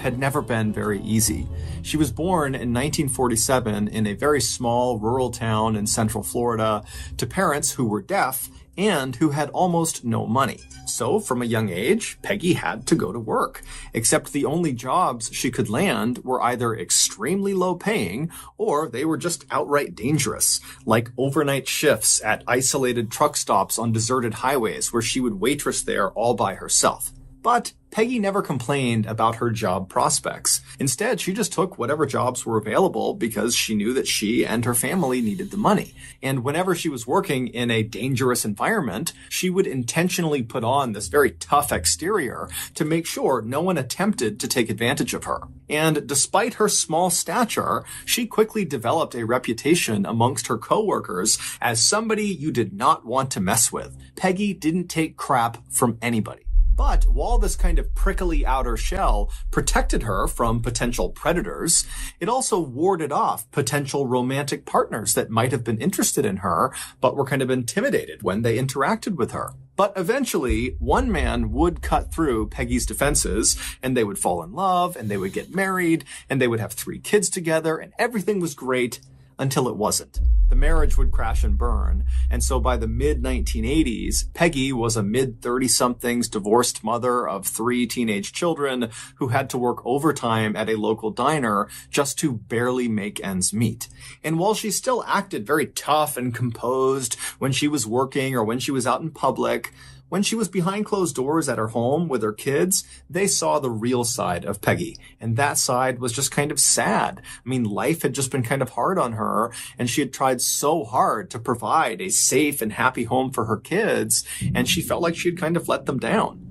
had never been very easy. She was born in 1947 in a very small rural town in Central Florida to parents who were deaf and who had almost no money. So from a young age, Peggy had to go to work, except the only jobs she could land were either extremely low paying or they were just outright dangerous, like overnight shifts at isolated truck stops on deserted highways where she would waitress there all by herself. But Peggy never complained about her job prospects. Instead, she just took whatever jobs were available because she knew that she and her family needed the money. And whenever she was working in a dangerous environment, she would intentionally put on this very tough exterior to make sure no one attempted to take advantage of her. And despite her small stature, she quickly developed a reputation amongst her coworkers as somebody you did not want to mess with. Peggy didn't take crap from anybody. But while this kind of prickly outer shell protected her from potential predators, it also warded off potential romantic partners that might have been interested in her, but were kind of intimidated when they interacted with her. But eventually, one man would cut through Peggy's defenses, and they would fall in love, and they would get married, and they would have 3 kids together, and everything was great until it wasn't. The marriage would crash and burn, and so by the mid-1980s, Peggy was a mid-30-somethings divorced mother of 3 teenage children who had to work overtime at a local diner just to barely make ends meet. And while she still acted very tough and composed when she was working or when she was out in public, when she was behind closed doors at her home with her kids, they saw the real side of Peggy. And that side was just kind of sad. I mean, life had just been kind of hard on her, and she had tried so hard to provide a safe and happy home for her kids, and she felt like she had kind of let them down.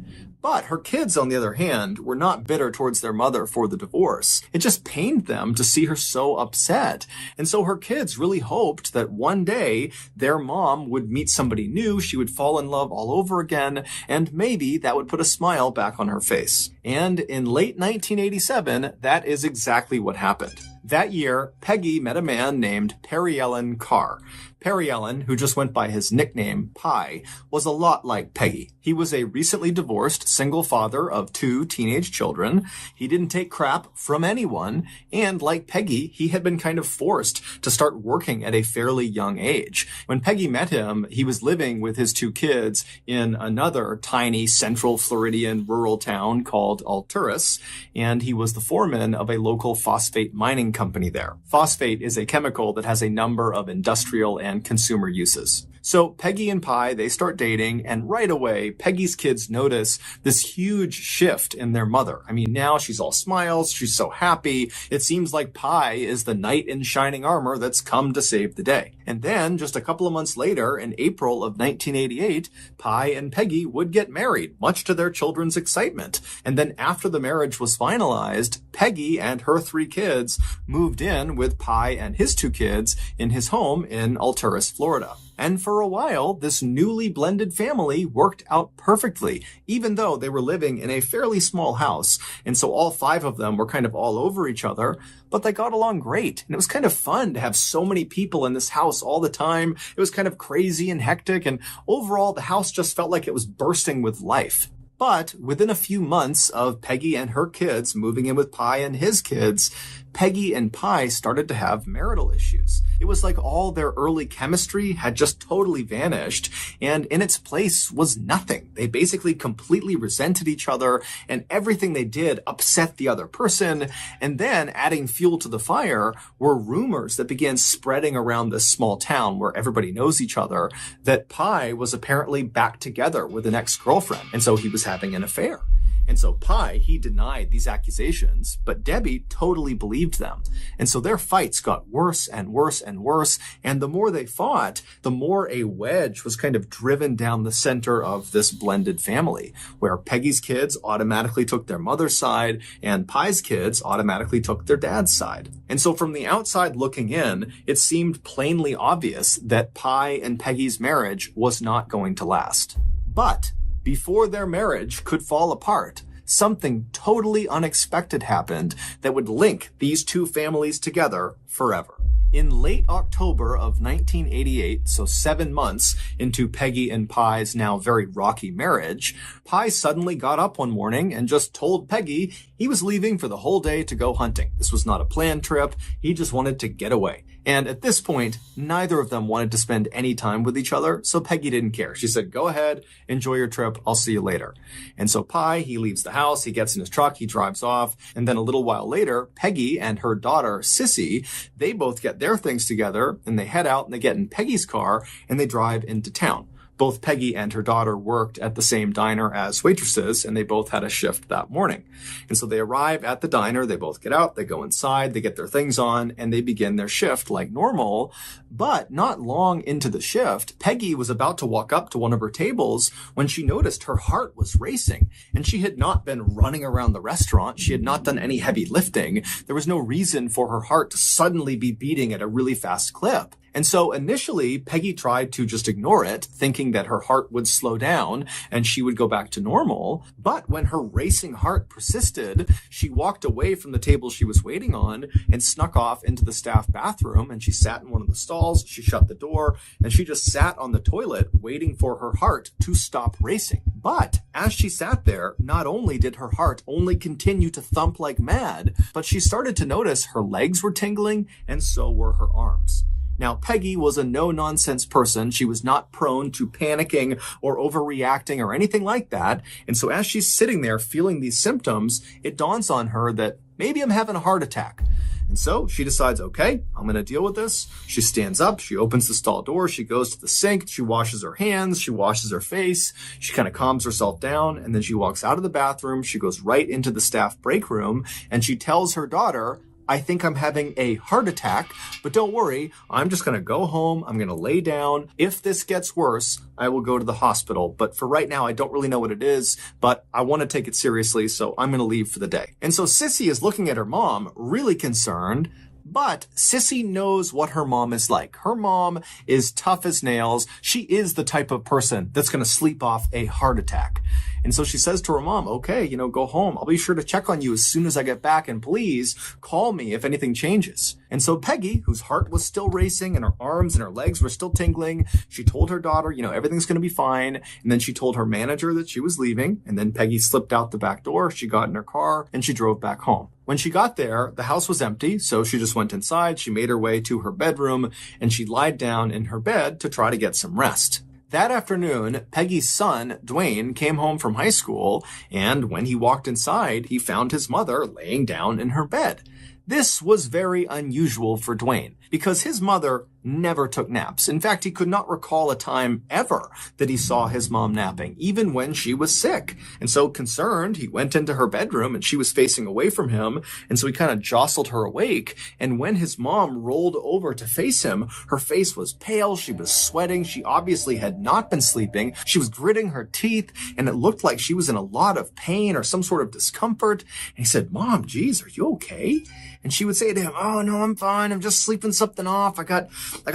But her kids, on the other hand, were not bitter towards their mother for the divorce. It just pained them to see her so upset. And so her kids really hoped that one day their mom would meet somebody new, she would fall in love all over again, and maybe that would put a smile back on her face. And in late 1987, that is exactly what happened. That year, Peggy met a man named MrBallen Carr. MrBallen, who just went by his nickname, Pie, was a lot like Peggy. He was a recently divorced single father of 2 teenage children. He didn't take crap from anyone, and like Peggy, he had been kind of forced to start working at a fairly young age. When Peggy met him, he was living with his 2 kids in another tiny central Floridian rural town called Alturas, and he was the foreman of a local phosphate mining company there. Phosphate is a chemical that has a number of industrial and consumer uses. So Peggy and Pie, they start dating, and right away, Peggy's kids notice this huge shift in their mother. I mean, now she's all smiles, she's so happy. It seems like Pie is the knight in shining armor that's come to save the day. And then, just a couple of months later, in April of 1988, Pie and Peggy would get married, much to their children's excitement. And then after the marriage was finalized, Peggy and her 3 kids moved in with Pie and his 2 kids in his home in Alturas, Florida. And for a while, this newly blended family worked out perfectly, even though they were living in a fairly small house. And so all 5 of them were kind of all over each other, but they got along great. And it was kind of fun to have so many people in this house all the time. It was kind of crazy and hectic, and overall, the house just felt like it was bursting with life. But within a few months of Peggy and her kids moving in with Pie and his kids, Peggy and Pie started to have marital issues. It was like all their early chemistry had just totally vanished, and in its place was nothing. They basically completely resented each other, and everything they did upset the other person. And then, adding fuel to the fire, were rumors that began spreading around this small town where everybody knows each other, that Pie was apparently back together with an ex-girlfriend, and so he was having an affair. And so Pie, he denied these accusations, but Debbie totally believed them. And so their fights got worse and worse and worse, and the more they fought, the more a wedge was kind of driven down the center of this blended family, where Peggy's kids automatically took their mother's side, and Pie's kids automatically took their dad's side. And so from the outside looking in, it seemed plainly obvious that Pie and Peggy's marriage was not going to last. But before their marriage could fall apart, something totally unexpected happened that would link these 2 families together forever. In late October of 1988, so 7 months into Peggy and Pi's now very rocky marriage, Pi suddenly got up one morning and just told Peggy he was leaving for the whole day to go hunting. This was not a planned trip. He just wanted to get away. And at this point, neither of them wanted to spend any time with each other, so Peggy didn't care. She said, go ahead, enjoy your trip, I'll see you later. And so Pi, he leaves the house, he gets in his truck, he drives off, and then a little while later, Peggy and her daughter, Sissy, they both get their things together, and they head out and they get in Peggy's car, and they drive into town. Both Peggy and her daughter worked at the same diner as waitresses, and they both had a shift that morning. And so they arrive at the diner, they both get out, they go inside, they get their things on, and they begin their shift like normal. But not long into the shift, Peggy was about to walk up to one of her tables when she noticed her heart was racing. And she had not been running around the restaurant. She had not done any heavy lifting. There was no reason for her heart to suddenly be beating at a really fast clip. And so initially, Peggy tried to just ignore it, thinking that her heart would slow down and she would go back to normal. But when her racing heart persisted, she walked away from the table she was waiting on and snuck off into the staff bathroom, and she sat in one of the stalls, she shut the door, and she just sat on the toilet waiting for her heart to stop racing. But as she sat there, not only did her heart only continue to thump like mad, but she started to notice her legs were tingling and so were her arms. Now, Peggy was a no-nonsense person. She was not prone to panicking or overreacting or anything like that. And so as she's sitting there feeling these symptoms, it dawns on her that maybe I'm having a heart attack. And so she decides, okay, I'm going to deal with this. She stands up, she opens the stall door, she goes to the sink, she washes her hands, she washes her face, she kind of calms herself down, and then she walks out of the bathroom, she goes right into the staff break room, and she tells her daughter, I think I'm having a heart attack, but don't worry, I'm just going to go home, I'm going to lay down. If this gets worse, I will go to the hospital. But for right now, I don't really know what it is, but I want to take it seriously, so I'm going to leave for the day. And so Sissy is looking at her mom, really concerned. But Sissy knows what her mom is like. Her mom is tough as nails. She is the type of person that's going to sleep off a heart attack. And so she says to her mom, okay, go home. I'll be sure to check on you as soon as I get back, and please call me if anything changes. And so Peggy, whose heart was still racing and her arms and her legs were still tingling, she told her daughter, everything's going to be fine. And then she told her manager that she was leaving. And then Peggy slipped out the back door. She got in her car and she drove back home. When she got there, the house was empty, so she just went inside, she made her way to her bedroom, and she lied down in her bed to try to get some rest. That afternoon, Peggy's son, Dwayne, came home from high school, and when he walked inside, he found his mother laying down in her bed. This was very unusual for Dwayne, because his mother never took naps. In fact, he could not recall a time ever that he saw his mom napping, even when she was sick. And so concerned, he went into her bedroom and she was facing away from him. And so he kind of jostled her awake. And when his mom rolled over to face him, her face was pale. She was sweating. She obviously had not been sleeping. She was gritting her teeth and it looked like she was in a lot of pain or some sort of discomfort. And he said, Mom, geez, are you okay? And she would say to him, oh, no, I'm fine. I'm just sleeping something off. I got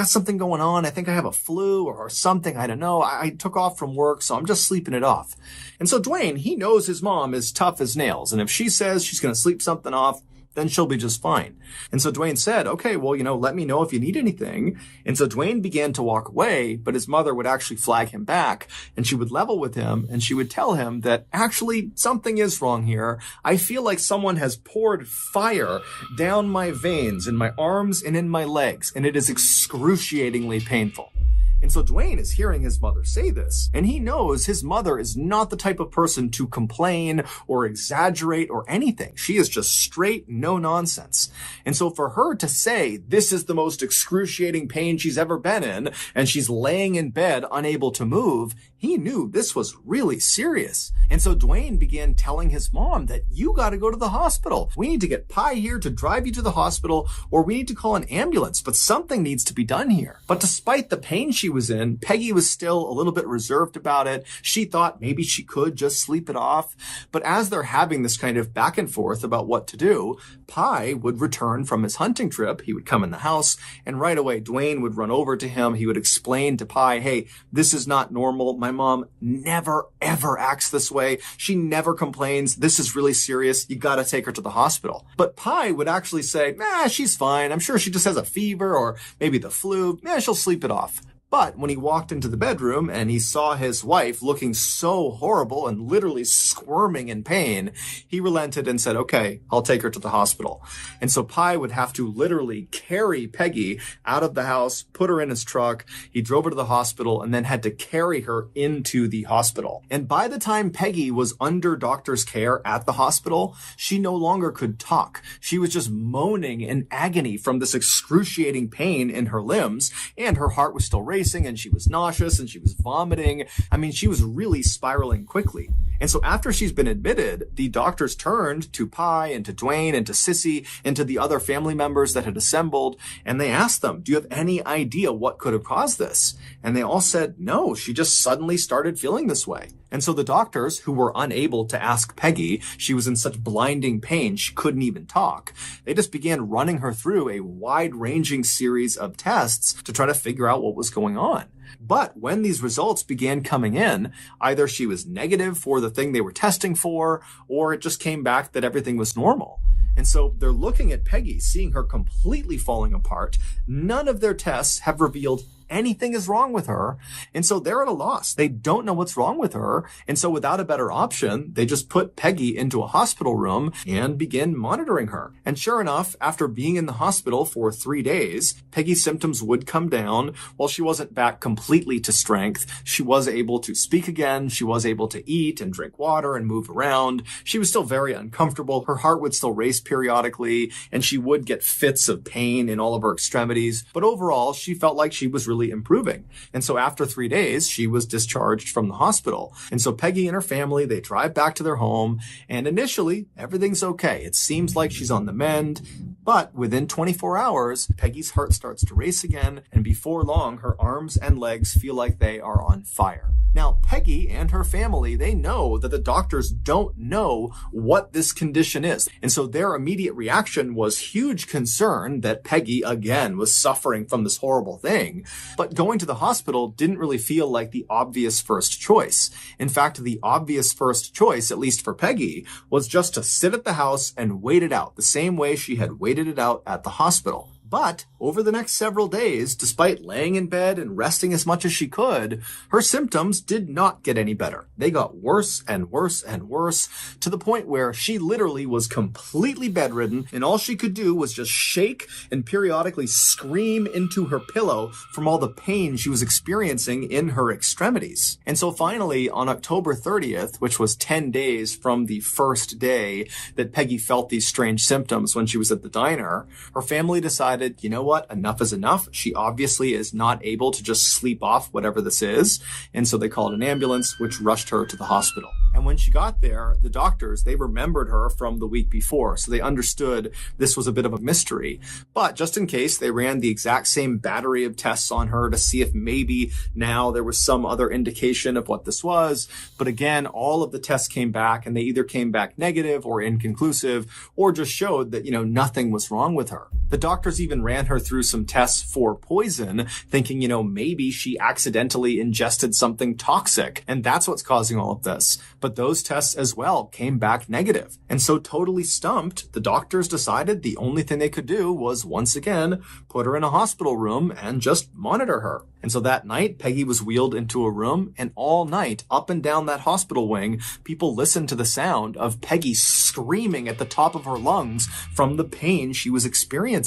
something going on. I think I have a flu or something. I don't know. I took off from work, so I'm just sleeping it off. And so Dwayne, he knows his mom is tough as nails. And if she says she's going to sleep something off, then she'll be just fine. And so Dwayne said, okay, well, let me know if you need anything. And so Dwayne began to walk away, but his mother would actually flag him back and she would level with him and she would tell him that actually something is wrong here. I feel like someone has poured fire down my veins in my arms and in my legs, and it is excruciatingly painful. And so Dwayne is hearing his mother say this, and he knows his mother is not the type of person to complain or exaggerate or anything. She is just straight no nonsense. And so for her to say this is the most excruciating pain she's ever been in, and she's laying in bed unable to move, he knew this was really serious. And so Dwayne began telling his mom that you got to go to the hospital. We need to get Pi here to drive you to the hospital, or we need to call an ambulance, but something needs to be done here. But despite the pain she she was in, Peggy was still a little bit reserved about it. She thought maybe she could just sleep it off. But as they're having this kind of back and forth about what to do, Pi would return from his hunting trip. He would come in the house, and right away, Dwayne would run over to him. He would explain to Pi, hey, this is not normal. My mom never, ever acts this way. She never complains. This is really serious. You got to take her to the hospital. But Pi would actually say, she's fine. I'm sure she just has a fever or maybe the flu. She'll sleep it off. But when he walked into the bedroom and he saw his wife looking so horrible and literally squirming in pain, he relented and said, okay, I'll take her to the hospital. And so Pi would have to literally carry Peggy out of the house, put her in his truck. He drove her to the hospital and then had to carry her into the hospital. And by the time Peggy was under doctor's care at the hospital, she no longer could talk. She was just moaning in agony from this excruciating pain in her limbs, and her heart was still racing. And she was nauseous and she was vomiting. I mean, she was really spiraling quickly. And so after she's been admitted, the doctors turned to Pi and to Dwayne and to Sissy and to the other family members that had assembled. And they asked them, do you have any idea what could have caused this? And they all said, no, she just suddenly started feeling this way. And so the doctors, who were unable to ask Peggy, she was in such blinding pain she couldn't even talk, they just began running her through a wide-ranging series of tests to try to figure out what was going on. But when these results began coming in, either she was negative for the thing they were testing for, or it just came back that everything was normal. And so they're looking at Peggy, seeing her completely falling apart. None of their tests have revealed anything is wrong with her. And so they're at a loss. They don't know what's wrong with her. And so without a better option, they just put Peggy into a hospital room and begin monitoring her. And sure enough, after being in the hospital for 3 days, Peggy's symptoms would come down. While she wasn't back completely to strength, she was able to speak again. She was able to eat and drink water and move around. She was still very uncomfortable. Her heart would still race periodically, and she would get fits of pain in all of her extremities. But overall, she felt like she was really improving. And so after 3 days, she was discharged from the hospital. And so Peggy and her family, they drive back to their home, and initially everything's okay. It seems like she's on the mend, but within 24 hours, Peggy's heart starts to race again, and before long, her arms and legs feel like they are on fire. Now, Peggy and her family, they know that the doctors don't know what this condition is. And so their immediate reaction was huge concern that Peggy, again, was suffering from this horrible thing. But going to the hospital didn't really feel like the obvious first choice. In fact, the obvious first choice, at least for Peggy, was just to sit at the house and wait it out, the same way she had waited it out at the hospital. But over the next several days, despite laying in bed and resting as much as she could, her symptoms did not get any better. They got worse and worse and worse, to the point where she literally was completely bedridden, and all she could do was just shake and periodically scream into her pillow from all the pain she was experiencing in her extremities. And so finally, on October 30th, which was 10 days from the first day that Peggy felt these strange symptoms when she was at the diner, her family decided, you know what, enough is enough. She obviously is not able to just sleep off whatever this is. And so they called an ambulance, which rushed her to the hospital. And when she got there, the doctors, they remembered her from the week before. So they understood this was a bit of a mystery. But just in case, they ran the exact same battery of tests on her to see if maybe now there was some other indication of what this was. But again, all of the tests came back, and they either came back negative or inconclusive, or just showed that, nothing was wrong with her. The doctors even ran her through some tests for poison, thinking, maybe she accidentally ingested something toxic, and that's what's causing all of this. But those tests as well came back negative. And so totally stumped, the doctors decided the only thing they could do was once again put her in a hospital room and just monitor her. And so that night, Peggy was wheeled into a room, and all night, up and down that hospital wing, people listened to the sound of Peggy screaming at the top of her lungs from the pain she was experiencing.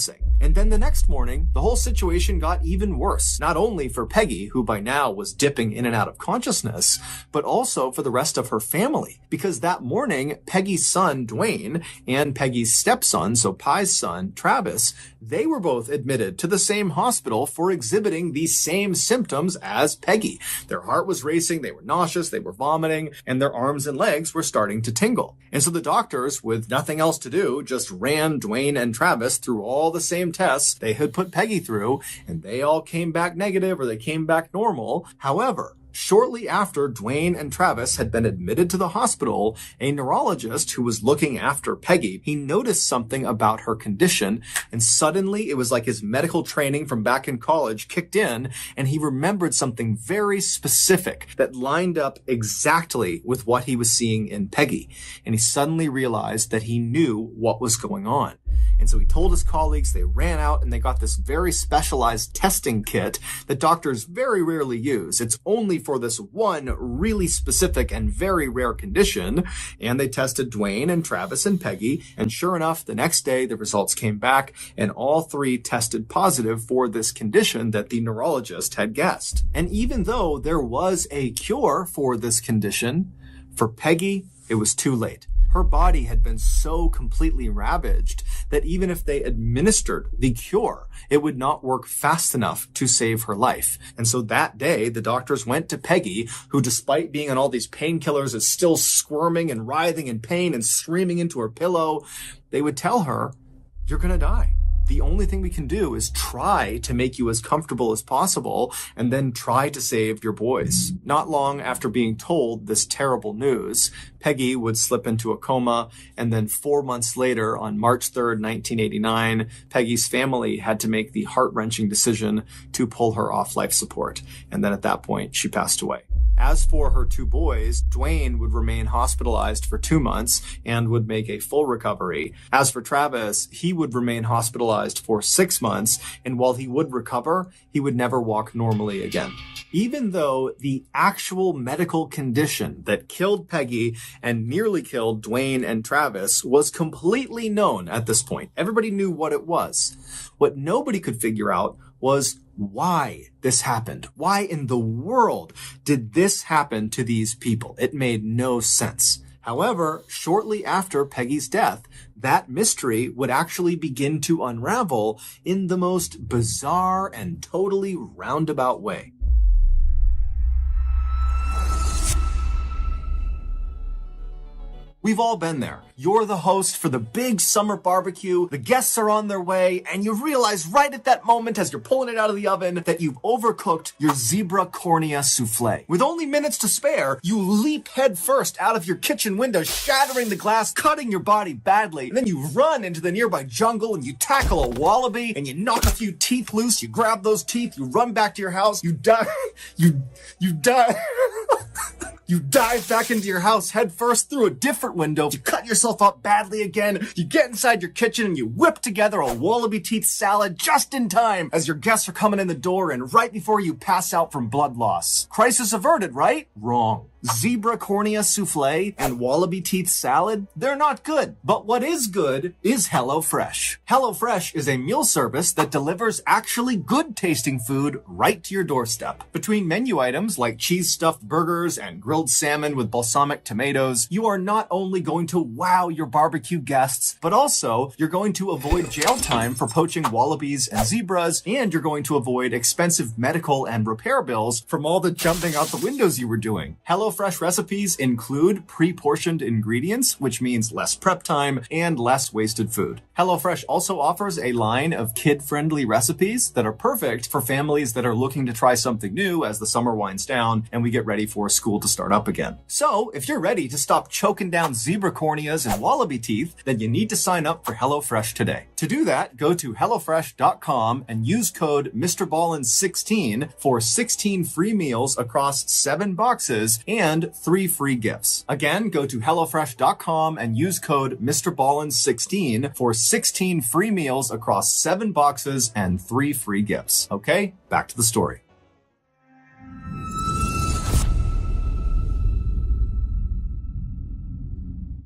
And then the next morning, the whole situation got even worse, not only for Peggy, who by now was dipping in and out of consciousness, but also for the rest of her family. Because that morning, Peggy's son, Dwayne, and Peggy's stepson, so Pi's son, Travis, they were both admitted to the same hospital for exhibiting these same symptoms as Peggy. Their heart was racing, they were nauseous, they were vomiting, and their arms and legs were starting to tingle. And so the doctors, with nothing else to do, just ran Dwayne and Travis through all the same same tests they had put Peggy through, and they all came back negative or they came back normal. However, shortly after Dwayne and Travis had been admitted to the hospital, a neurologist who was looking after Peggy, he noticed something about her condition, and suddenly it was like his medical training from back in college kicked in, and he remembered something very specific that lined up exactly with what he was seeing in Peggy. And he suddenly realized that he knew what was going on. And so he told his colleagues, they ran out and they got this very specialized testing kit that doctors very rarely use. It's only for this one really specific and very rare condition. And they tested Dwayne and Travis and Peggy. And sure enough, the next day, the results came back and all three tested positive for this condition that the neurologist had guessed. And even though there was a cure for this condition, for Peggy, it was too late. Her body had been so completely ravaged that even if they administered the cure, it would not work fast enough to save her life. And so that day, the doctors went to Peggy, who despite being on all these painkillers is still squirming and writhing in pain and screaming into her pillow. They would tell her, "You're going to die. The only thing we can do is try to make you as comfortable as possible and then try to save your boys." Not long after being told this terrible news, Peggy would slip into a coma, and then 4 months later, on March 3rd, 1989, Peggy's family had to make the heart-wrenching decision to pull her off life support. And then at that point, she passed away. As for her two boys, Dwayne would remain hospitalized for 2 months and would make a full recovery. As for Travis, he would remain hospitalized for 6 months, and while he would recover, he would never walk normally again. Even though the actual medical condition that killed Peggy and nearly killed Dwayne and Travis was completely known at this point. Everybody knew what it was. What nobody could figure out was why this happened. Why in the world did this happen to these people? It made no sense. However, shortly after Peggy's death, that mystery would actually begin to unravel in the most bizarre and totally roundabout way. We've all been there. You're the host for the big summer barbecue, the guests are on their way, and you realize right at that moment as you're pulling it out of the oven that you've overcooked your zebra cornea souffle. With only minutes to spare, you leap head first out of your kitchen window, shattering the glass, cutting your body badly, and then you run into the nearby jungle and you tackle a wallaby and you knock a few teeth loose, you grab those teeth, you run back to your house, you die, you die. You dive back into your house head first through a different window. You cut yourself up badly again. You get inside your kitchen and you whip together a wallaby teeth salad just in time as your guests are coming in the door and right before you pass out from blood loss. Crisis averted, right? Wrong. Zebra cornea souffle and wallaby teeth salad, they're not good. But what is good is HelloFresh. HelloFresh is a meal service that delivers actually good tasting food right to your doorstep. Between menu items like cheese stuffed burgers and grilled salmon with balsamic tomatoes, you are not only going to wow your barbecue guests, but also you're going to avoid jail time for poaching wallabies and zebras, and you're going to avoid expensive medical and repair bills from all the jumping out the windows you were doing. HelloFresh recipes include pre-portioned ingredients, which means less prep time and less wasted food. HelloFresh also offers a line of kid-friendly recipes that are perfect for families that are looking to try something new as the summer winds down and we get ready for school to start up again. So, if you're ready to stop choking down zebra corneas and wallaby teeth, then you need to sign up for HelloFresh today. To do that, go to HelloFresh.com and use code MrBallen16 for 16 free meals across 7 boxes and 3 free gifts. Again, go to HelloFresh.com and use code MrBallen16 for 16 free meals across 7 boxes and 3 free gifts. Okay, back to the story.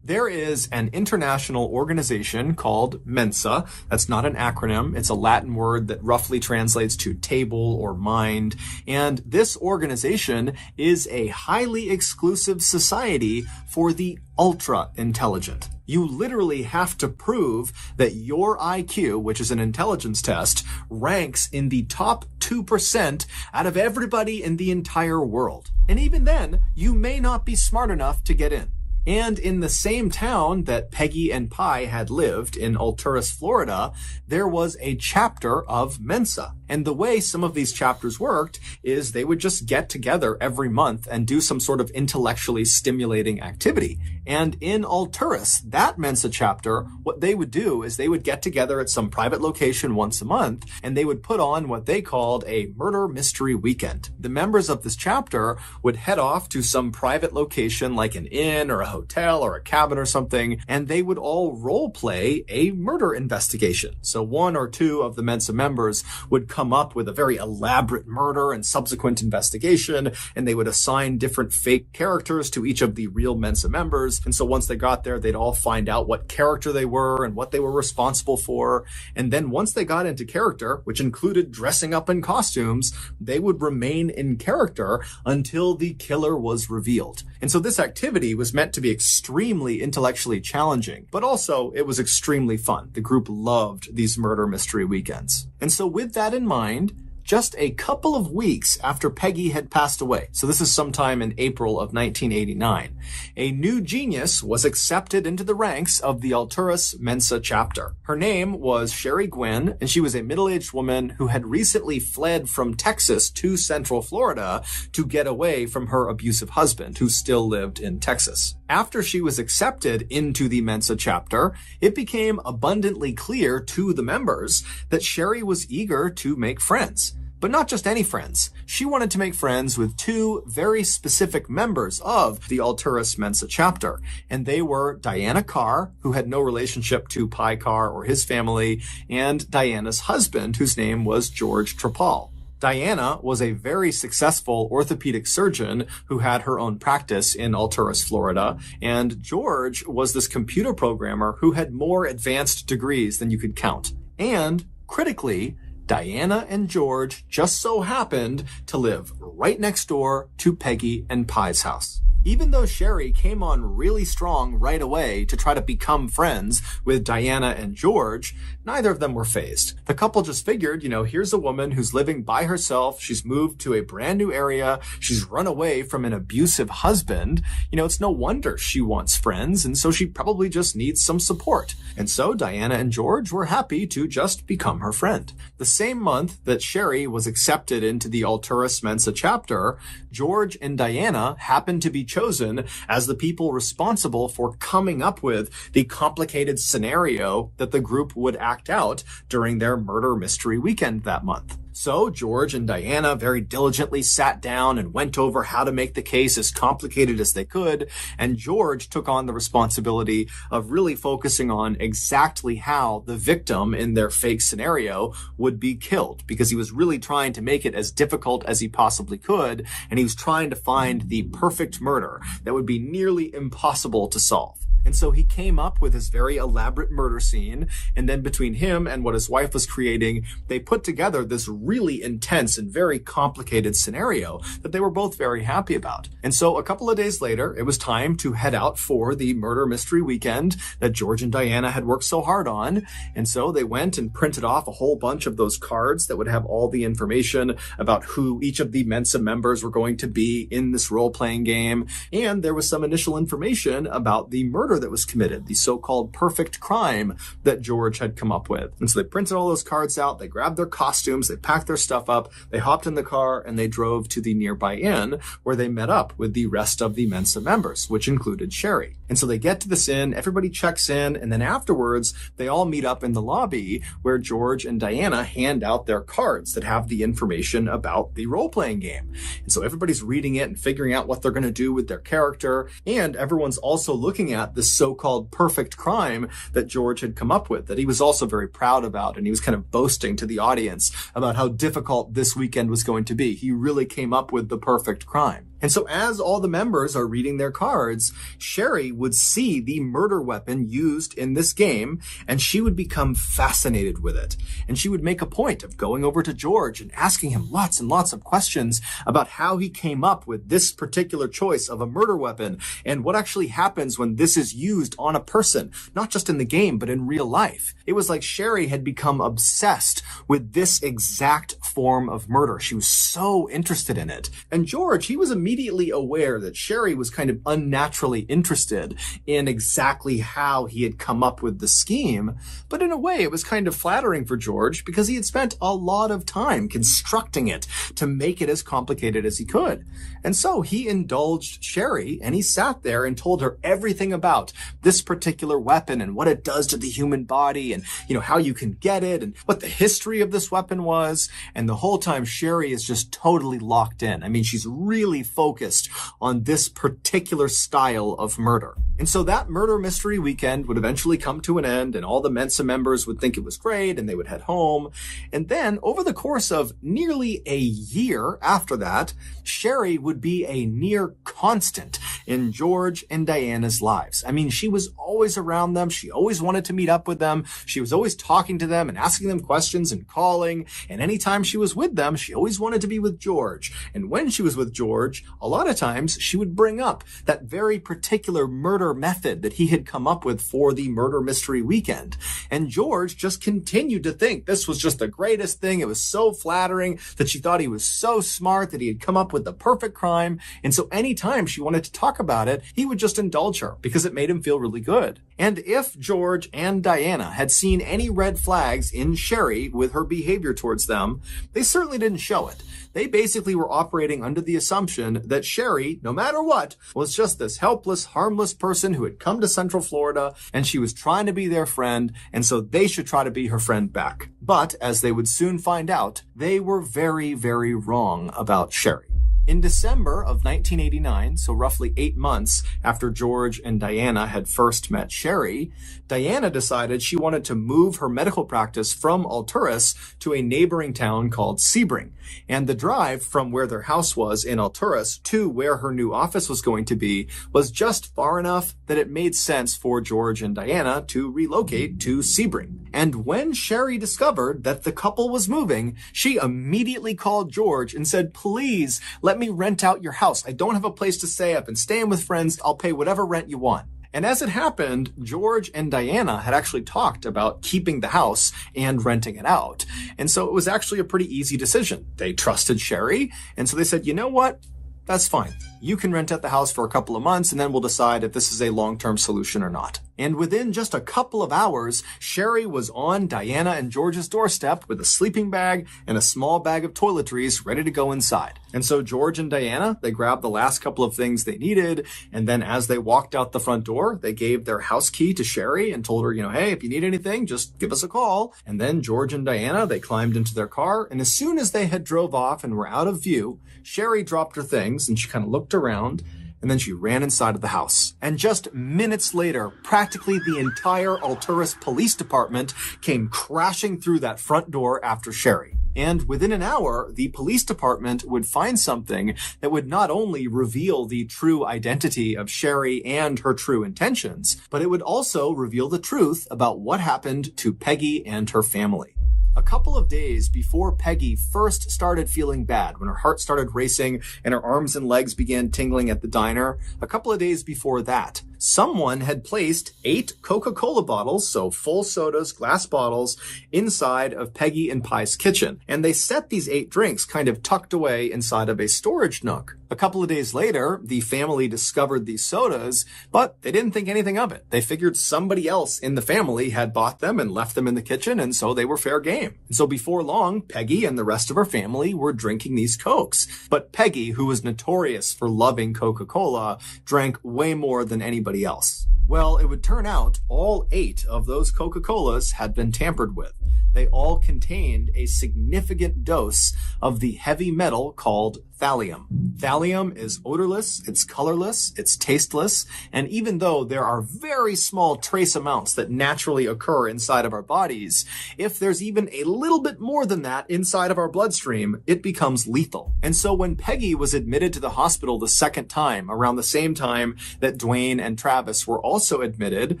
There is an international organization called Mensa. That's not an acronym. It's a Latin word that roughly translates to table or mind. And this organization is a highly exclusive society for the ultra intelligent. You literally have to prove that your IQ, which is an intelligence test, ranks in the top 2% out of everybody in the entire world. And even then, you may not be smart enough to get in. And in the same town that Peggy and Pi had lived, in Alturas, Florida, there was a chapter of Mensa. And the way some of these chapters worked is they would just get together every month and do some sort of intellectually stimulating activity. And in Alturas, that Mensa chapter, what they would do is they would get together at some private location once a month, and they would put on what they called a murder mystery weekend. The members of this chapter would head off to some private location like an inn or a hotel or a cabin or something, and they would all role play a murder investigation. So one or two of the Mensa members would come up with a very elaborate murder and subsequent investigation, and they would assign different fake characters to each of the real Mensa members. And so once they got there, they'd all find out what character they were and what they were responsible for. And then once they got into character, which included dressing up in costumes, they would remain in character until the killer was revealed. And so this activity was meant to be extremely intellectually challenging, but also it was extremely fun. The group loved these murder mystery weekends. And so with that in mind, just a couple of weeks after Peggy had passed away, so this is sometime in April of 1989, a new genius was accepted into the ranks of the Alturas Mensa chapter. Her name was Sherry Gwynn, and she was a middle-aged woman who had recently fled from Texas to Central Florida to get away from her abusive husband, who still lived in Texas. After she was accepted into the Mensa chapter, it became abundantly clear to the members that Sherry was eager to make friends. But not just any friends. She wanted to make friends with two very specific members of the Alturas Mensa chapter. And they were Diana Carr, who had no relationship to Pi Carr or his family, and Diana's husband, whose name was George Trapal. Diana was a very successful orthopedic surgeon who had her own practice in Alturas, Florida, and George was this computer programmer who had more advanced degrees than you could count. And, critically, Diana and George just so happened to live right next door to Peggy and Pi's house. Even though Sherry came on really strong right away to try to become friends with Diana and George, neither of them were fazed. The couple just figured, here's a woman who's living by herself. She's moved to a brand new area. She's run away from an abusive husband. It's no wonder she wants friends, and so she probably just needs some support. And so Diana and George were happy to just become her friend. The same month that Sherry was accepted into the Alturas Mensa chapter, George and Diana happened to be chosen as the people responsible for coming up with the complicated scenario that the group would act out during their murder mystery weekend that month. So George and Diana very diligently sat down and went over how to make the case as complicated as they could, and George took on the responsibility of really focusing on exactly how the victim in their fake scenario would be killed, because he was really trying to make it as difficult as he possibly could, and he was trying to find the perfect murder that would be nearly impossible to solve. And so he came up with this very elaborate murder scene, and then between him and what his wife was creating, they put together this really intense and very complicated scenario that they were both very happy about. And so a couple of days later, it was time to head out for the murder mystery weekend that George and Diana had worked so hard on. And so they went and printed off a whole bunch of those cards that would have all the information about who each of the Mensa members were going to be in this role-playing game. And there was some initial information about the murder that was committed, the so-called perfect crime that George had come up with. And so they printed all those cards out, they grabbed their costumes, they packed their stuff up, they hopped in the car, and they drove to the nearby inn where they met up with the rest of the Mensa members, which included Sherry. And so they get to this inn, everybody checks in, and then afterwards, they all meet up in the lobby where George and Diana hand out their cards that have the information about the role-playing game. And so everybody's reading it and figuring out what they're going to do with their character, and everyone's also looking at this so-called perfect crime that George had come up with, that he was also very proud about, and he was kind of boasting to the audience about how difficult this weekend was going to be. He really came up with the perfect crime. And so as all the members are reading their cards, Sherry would see the murder weapon used in this game, and she would become fascinated with it. And she would make a point of going over to George and asking him lots and lots of questions about how he came up with this particular choice of a murder weapon, and what actually happens when this is used on a person, not just in the game, but in real life. It was like Sherry had become obsessed with this exact form of murder. She was so interested in it. And George, he was immediately immediately aware that Sherry was kind of unnaturally interested in exactly how he had come up with the scheme, but in a way it was kind of flattering for George because he had spent a lot of time constructing it to make it as complicated as he could. And so he indulged Sherry, and he sat there and told her everything about this particular weapon and what it does to the human body and, how you can get it and what the history of this weapon was. And the whole time Sherry is just totally locked in. I mean, she's really focused on this particular style of murder. And so that murder mystery weekend would eventually come to an end, and all the Mensa members would think it was great and they would head home. And then over the course of nearly a year after that, Sherry would be a near constant in George and Diana's lives. I mean, she was always around them. She always wanted to meet up with them. She was always talking to them and asking them questions and calling. And anytime she was with them, she always wanted to be with George. And when she was with George, a lot of times she would bring up that very particular murder method that he had come up with for the murder mystery weekend. And George just continued to think this was just the greatest thing. It was so flattering that she thought he was so smart that he had come up with the perfect crime. And so anytime she wanted to talk about it, he would just indulge her because it made him feel really good. And if George and Diana had seen any red flags in Sherry with her behavior towards them, they certainly didn't show it. They basically were operating under the assumption that Sherry, no matter what, was just this helpless, harmless person who had come to Central Florida, and she was trying to be their friend, and so they should try to be her friend back. But, as they would soon find out, they were very, very wrong about Sherry. In December of 1989, so roughly 8 months after George and Diana had first met Sherry, Diana decided she wanted to move her medical practice from Alturas to a neighboring town called Sebring. And the drive from where their house was in Alturas to where her new office was going to be was just far enough that it made sense for George and Diana to relocate to Sebring. And when Sherry discovered that the couple was moving, she immediately called George and said, "Please, let me rent out your house. I don't have a place to stay. I've been staying with friends. I'll pay whatever rent you want." And as it happened, George and Diana had actually talked about keeping the house and renting it out. And so it was actually a pretty easy decision. They trusted Sherry, and so they said, "You know what? That's fine. You can rent out the house for a couple of months, and then we'll decide if this is a long-term solution or not." And within just a couple of hours, Sherry was on Diana and George's doorstep with a sleeping bag and a small bag of toiletries ready to go inside. And so George and Diana, they grabbed the last couple of things they needed, and then as they walked out the front door, they gave their house key to Sherry and told her, hey, if you need anything, just give us a call. And then George and Diana, they climbed into their car, and as soon as they had drove off and were out of view, Sherry dropped her things and she kind of looked around, and then she ran inside of the house. And just minutes later, practically the entire Alturas Police Department came crashing through that front door after Sherry. And within an hour, the police department would find something that would not only reveal the true identity of Sherry and her true intentions, but it would also reveal the truth about what happened to Peggy and her family. A couple of days before Peggy first started feeling bad, when her heart started racing and her arms and legs began tingling at the diner, a couple of days before that, someone had placed 8 Coca-Cola bottles, so full sodas, glass bottles, inside of Peggy and Pi's kitchen. And they set these 8 drinks kind of tucked away inside of a storage nook. A couple of days later, the family discovered these sodas, but they didn't think anything of it. They figured somebody else in the family had bought them and left them in the kitchen, and so they were fair game. And so before long, Peggy and the rest of her family were drinking these Cokes. But Peggy, who was notorious for loving Coca-Cola, drank way more than anybody else. Well, it would turn out all 8 of those Coca-Colas had been tampered with. They all contained a significant dose of the heavy metal called thallium. Thallium is odorless, it's colorless, it's tasteless, and even though there are very small trace amounts that naturally occur inside of our bodies, if there's even a little bit more than that inside of our bloodstream, it becomes lethal. And so when Peggy was admitted to the hospital the second time, around the same time that Dwayne and Travis were also admitted,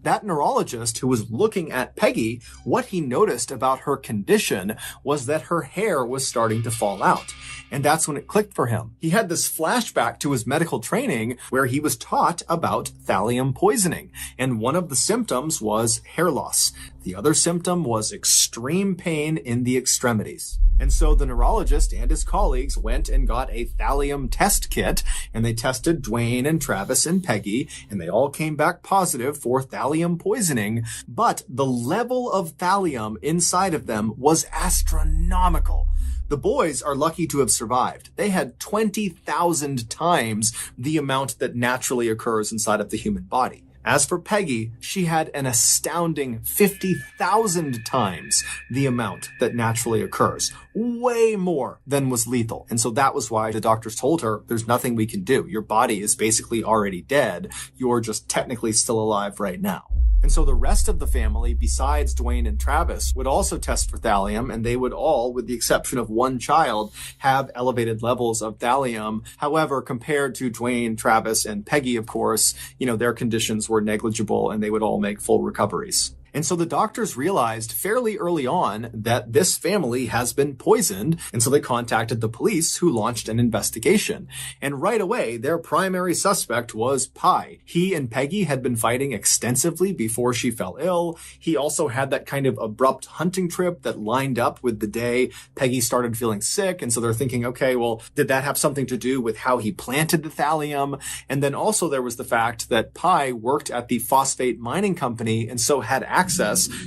that neurologist who was looking at Peggy, what he noticed about her condition was that her hair was starting to fall out. And that's when it clicked for him. He had this flashback to his medical training where he was taught about thallium poisoning, and one of the symptoms was hair loss. The other symptom was extreme pain in the extremities. And so the neurologist and his colleagues went and got a thallium test kit, and they tested Dwayne and Travis and Peggy, and they all came back positive for thallium poisoning. But the level of thallium inside of them was astronomical. The boys are lucky to have survived. They had 20,000 times the amount that naturally occurs inside of the human body. As for Peggy, she had an astounding 50,000 times the amount that naturally occurs. Way more than was lethal. And so that was why the doctors told her, there's nothing we can do. Your body is basically already dead. You're just technically still alive right now. And so the rest of the family, besides Dwayne and Travis, would also test for thallium, and they would all, with the exception of one child, have elevated levels of thallium. However, compared to Dwayne, Travis, and Peggy, of course, their conditions were negligible, and they would all make full recoveries. And so the doctors realized fairly early on that this family has been poisoned. And so they contacted the police, who launched an investigation. And right away, their primary suspect was Pi. He and Peggy had been fighting extensively before she fell ill. He also had that kind of abrupt hunting trip that lined up with the day Peggy started feeling sick. And so they're thinking, okay, well, did that have something to do with how he planted the thallium? And then also there was the fact that Pi worked at the phosphate mining company and so had access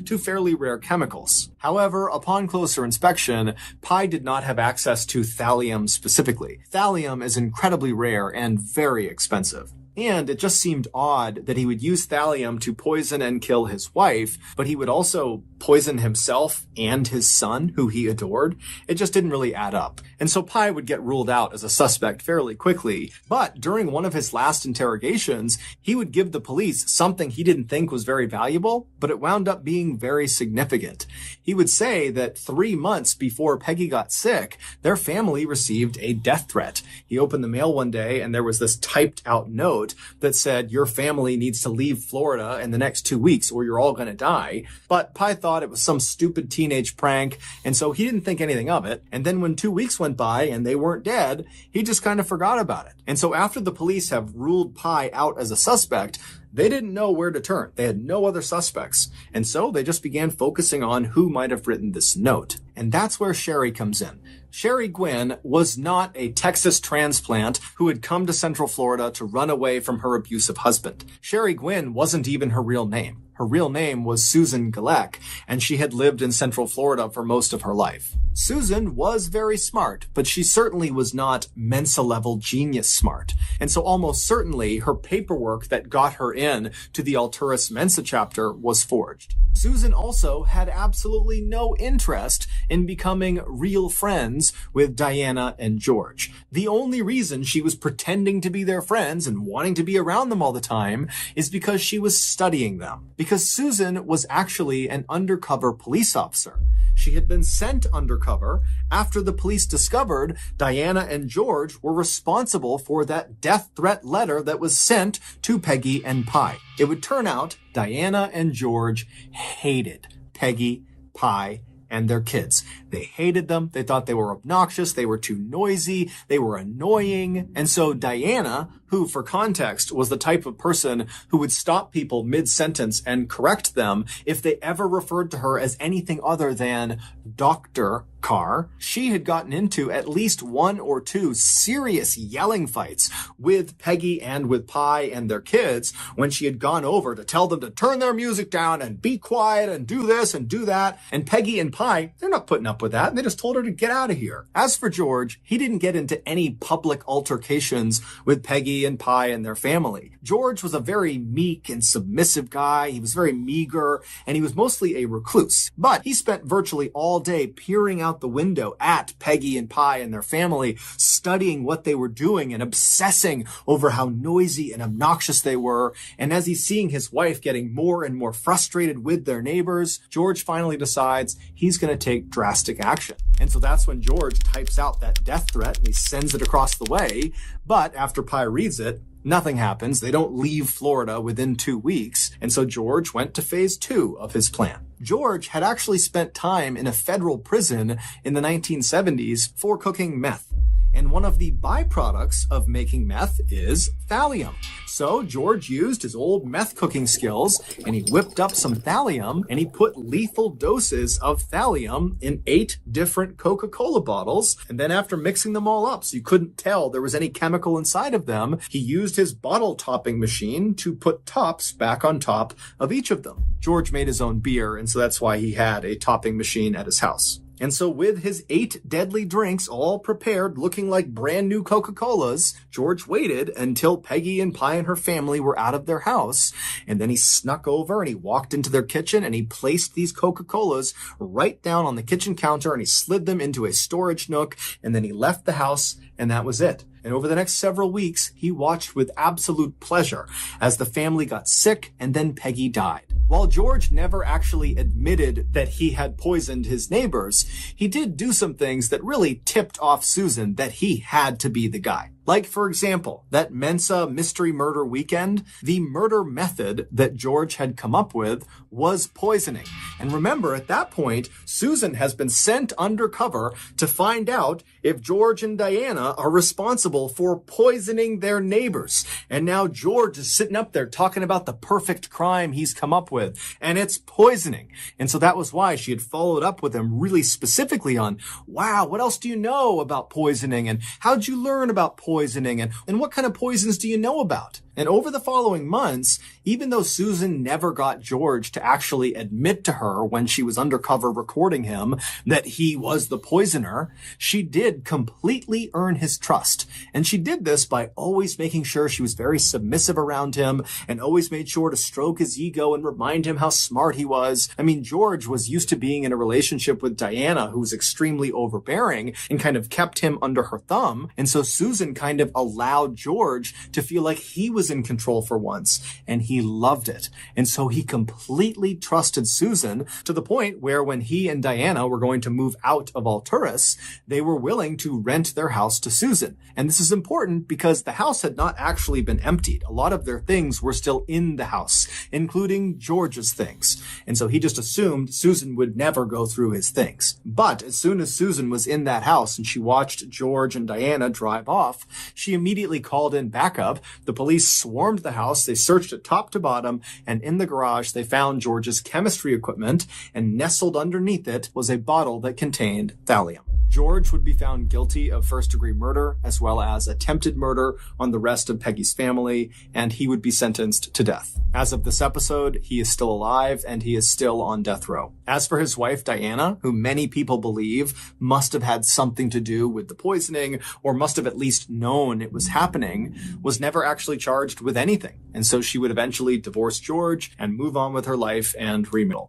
to fairly rare chemicals. However, upon closer inspection, Pi did not have access to thallium specifically. Thallium is incredibly rare and very expensive. And it just seemed odd that he would use thallium to poison and kill his wife, but he would also poison himself and his son, who he adored. It just didn't really add up. And so Pi would get ruled out as a suspect fairly quickly. But during one of his last interrogations, he would give the police something he didn't think was very valuable, but it wound up being very significant. He would say that 3 months before Peggy got sick, their family received a death threat. He opened the mail one day and there was this typed out note that said, your family needs to leave Florida in the next 2 weeks or you're all going to die. But Pi thought it was some stupid teenage prank, and so he didn't think anything of it. And then when 2 weeks went by and they weren't dead, he just kind of forgot about it. And so after the police have ruled Pi out as a suspect, they didn't know where to turn. They had no other suspects. And so they just began focusing on who might have written this note. And that's where Sherry comes in. Sherry Gwynn was not a Texas transplant who had come to Central Florida to run away from her abusive husband. Sherry Gwynn wasn't even her real name. Her real name was Susan Gilek, and she had lived in Central Florida for most of her life. Susan was very smart, but she certainly was not Mensa-level genius smart. And so almost certainly her paperwork that got her in to the Alturas Mensa chapter was forged. Susan also had absolutely no interest in becoming real friends with Diana and George. The only reason she was pretending to be their friends and wanting to be around them all the time is because she was studying them. Because Susan was actually an undercover police officer. She had been sent undercover after the police discovered Diana and George were responsible for that death threat letter that was sent to Peggy and Pi. It would turn out Diana and George hated Peggy, Pi, and their kids. They hated them. They thought they were obnoxious. They were too noisy. They were annoying. And so Diana, who for context was the type of person who would stop people mid-sentence and correct them if they ever referred to her as anything other than Dr. Carr, she had gotten into at least 1 or 2 serious yelling fights with Peggy and with Pi and their kids when she had gone over to tell them to turn their music down and be quiet and do this and do that. And Peggy and Pi, they're not putting up with that. They just told her to get out of here. As for George, he didn't get into any public altercations with Peggy and Pi and their family. George was a very meek and submissive guy. He was very meager, and he was mostly a recluse. But he spent virtually all day peering out the window at Peggy and Pi and their family, studying what they were doing and obsessing over how noisy and obnoxious they were. And as he's seeing his wife getting more and more frustrated with their neighbors, George finally decides he's going to take drastic action. And so that's when George types out that death threat and he sends it across the way. But after Pi reads it, nothing happens. They don't leave Florida within 2 weeks. And so George went to phase 2 of his plan. George had actually spent time in a federal prison in the 1970s for cooking meth. And one of the byproducts of making meth is thallium. So George used his old meth cooking skills and he whipped up some thallium and he put lethal doses of thallium in 8 different Coca-Cola bottles. And then after mixing them all up so you couldn't tell there was any chemical inside of them, he used his bottle topping machine to put tops back on top of each of them. George made his own beer, and so that's why he had a topping machine at his house. And so with his 8 deadly drinks all prepared, looking like brand new Coca-Colas, George waited until Peggy and Pi and her family were out of their house. And then he snuck over and he walked into their kitchen and he placed these Coca-Colas right down on the kitchen counter and he slid them into a storage nook. And then he left the house and that was it. And over the next several weeks, he watched with absolute pleasure as the family got sick and then Peggy died. While George never actually admitted that he had poisoned his neighbors, he did do some things that really tipped off Susan that he had to be the guy. Like, for example, that Mensa mystery murder weekend, the murder method that George had come up with was poisoning. And remember, at that point, Susan has been sent undercover to find out if George and Diana are responsible for poisoning their neighbors. And now George is sitting up there talking about the perfect crime he's come up with, and it's poisoning. And so that was why she had followed up with him really specifically on, wow, what else do you know about poisoning? And how'd you learn about poisoning? And what kind of poisons do you know about? And over the following months, even though Susan never got George to actually admit to her when she was undercover recording him that he was the poisoner, she did completely earn his trust. And she did this by always making sure she was very submissive around him and always made sure to stroke his ego and remind him how smart he was. I mean, George was used to being in a relationship with Diana, who was extremely overbearing and kind of kept him under her thumb. And so Susan kind of allowed George to feel like he was in control for once, and he loved it. And so he completely trusted Susan to the point where when he and Diana were going to move out of Alturas, they were willing to rent their house to Susan. And this is important because the house had not actually been emptied. A lot of their things were still in the house, including George's things. And so he just assumed Susan would never go through his things. But as soon as Susan was in that house and she watched George and Diana drive off, she immediately called in backup. The police swarmed the house. They searched it top to bottom, and in the garage, they found George's chemistry equipment, and nestled underneath it was a bottle that contained thallium. George would be found guilty of first-degree murder as well as attempted murder on the rest of Peggy's family, and he would be sentenced to death. As of this episode, he is still alive and he is still on death row. As for his wife, Diana, who many people believe must have had something to do with the poisoning or must have at least known it was happening, was never actually charged with anything. And so she would eventually divorce George and move on with her life and remarry.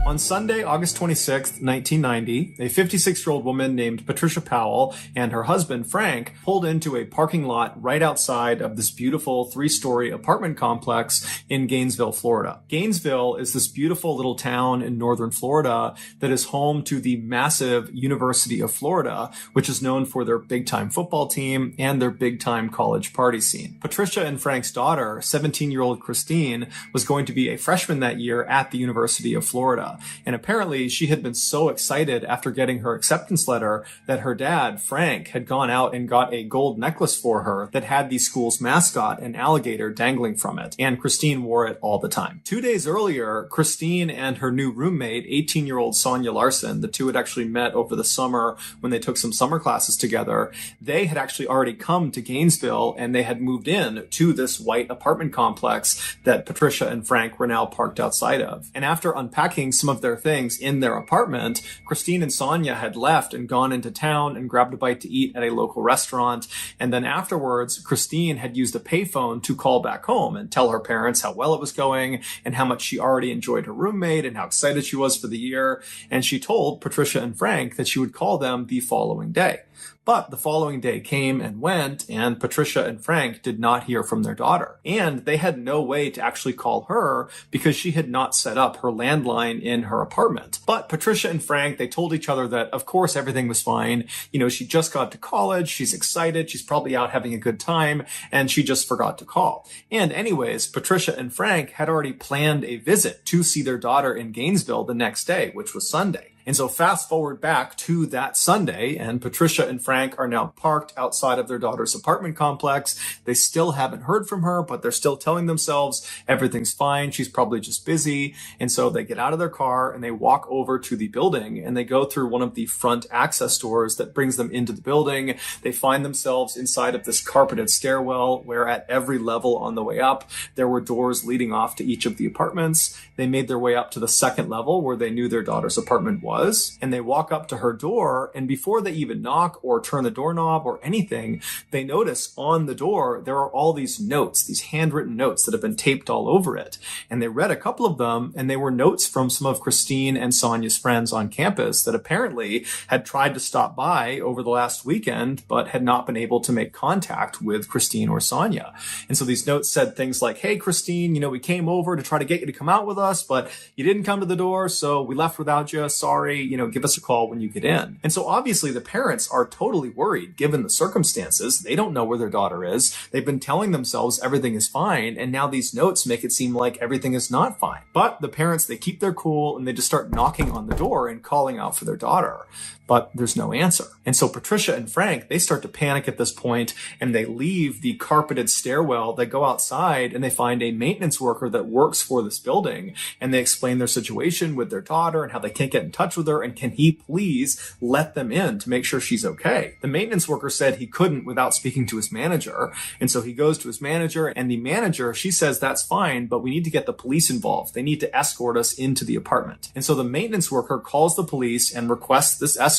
On Sunday, August 26th, 1990, a 56-year-old woman named Patricia Powell and her husband, Frank, pulled into a parking lot right outside of this beautiful 3-story apartment complex in Gainesville, Florida. Gainesville is this beautiful little town in northern Florida that is home to the massive University of Florida, which is known for their big-time football team and their big-time college party scene. Patricia and Frank's daughter, 17-year-old Christine, was going to be a freshman that year at the University of Florida. And apparently she had been so excited after getting her acceptance letter that her dad, Frank, had gone out and got a gold necklace for her that had the school's mascot, an alligator, dangling from it. And Christine wore it all the time. 2 days earlier, Christine and her new roommate, 18-year-old Sonia Larson, the two had actually met over the summer when they took some summer classes together. They had actually already come to Gainesville and they had moved in to this white apartment complex that Patricia and Frank were now parked outside of. And after unpacking some of their things in their apartment, Christine and Sonia had left and gone into town and grabbed a bite to eat at a local restaurant. And then afterwards, Christine had used a payphone to call back home and tell her parents how well it was going and how much she already enjoyed her roommate and how excited she was for the year. And she told Patricia and Frank that she would call them the following day. But the following day came and went, and Patricia and Frank did not hear from their daughter. And they had no way to actually call her because she had not set up her landline in her apartment. But Patricia and Frank, they told each other that, of course, everything was fine. You know, she just got to college. She's excited. She's probably out having a good time, and she just forgot to call. And anyways, Patricia and Frank had already planned a visit to see their daughter in Gainesville the next day, which was Sunday. And so fast forward back to that Sunday, and Patricia and Frank are now parked outside of their daughter's apartment complex. They still haven't heard from her, but they're still telling themselves everything's fine. She's probably just busy. And so they get out of their car and they walk over to the building, and they go through one of the front access doors that brings them into the building. They find themselves inside of this carpeted stairwell where at every level on the way up, there were doors leading off to each of the apartments. They made their way up to the second level where they knew their daughter's apartment was, and they walk up to her door, and before they even knock or turn the doorknob or anything, they notice on the door there are all these notes, these handwritten notes that have been taped all over it. And they read a couple of them, and they were notes from some of Christine and Sonia's friends on campus that apparently had tried to stop by over the last weekend, but had not been able to make contact with Christine or Sonia. And so these notes said things like, "Hey, Christine, we came over to try to get you to come out with us, but you didn't come to the door, so we left without you. Sorry, give us a call when you get in." And so obviously the parents are totally worried given the circumstances. They don't know where their daughter is. They've been telling themselves everything is fine, and now these notes make it seem like everything is not fine. But the parents, they keep their cool, and they just start knocking on the door and calling out for their daughter. But there's no answer. And so Patricia and Frank, they start to panic at this point, and they leave the carpeted stairwell. They go outside and they find a maintenance worker that works for this building, and they explain their situation with their daughter and how they can't get in touch with her, and can he please let them in to make sure she's okay. The maintenance worker said he couldn't without speaking to his manager, and so he goes to his manager, and the manager, she says that's fine, but we need to get the police involved. They need to escort us into the apartment. And so the maintenance worker calls the police and requests this escort,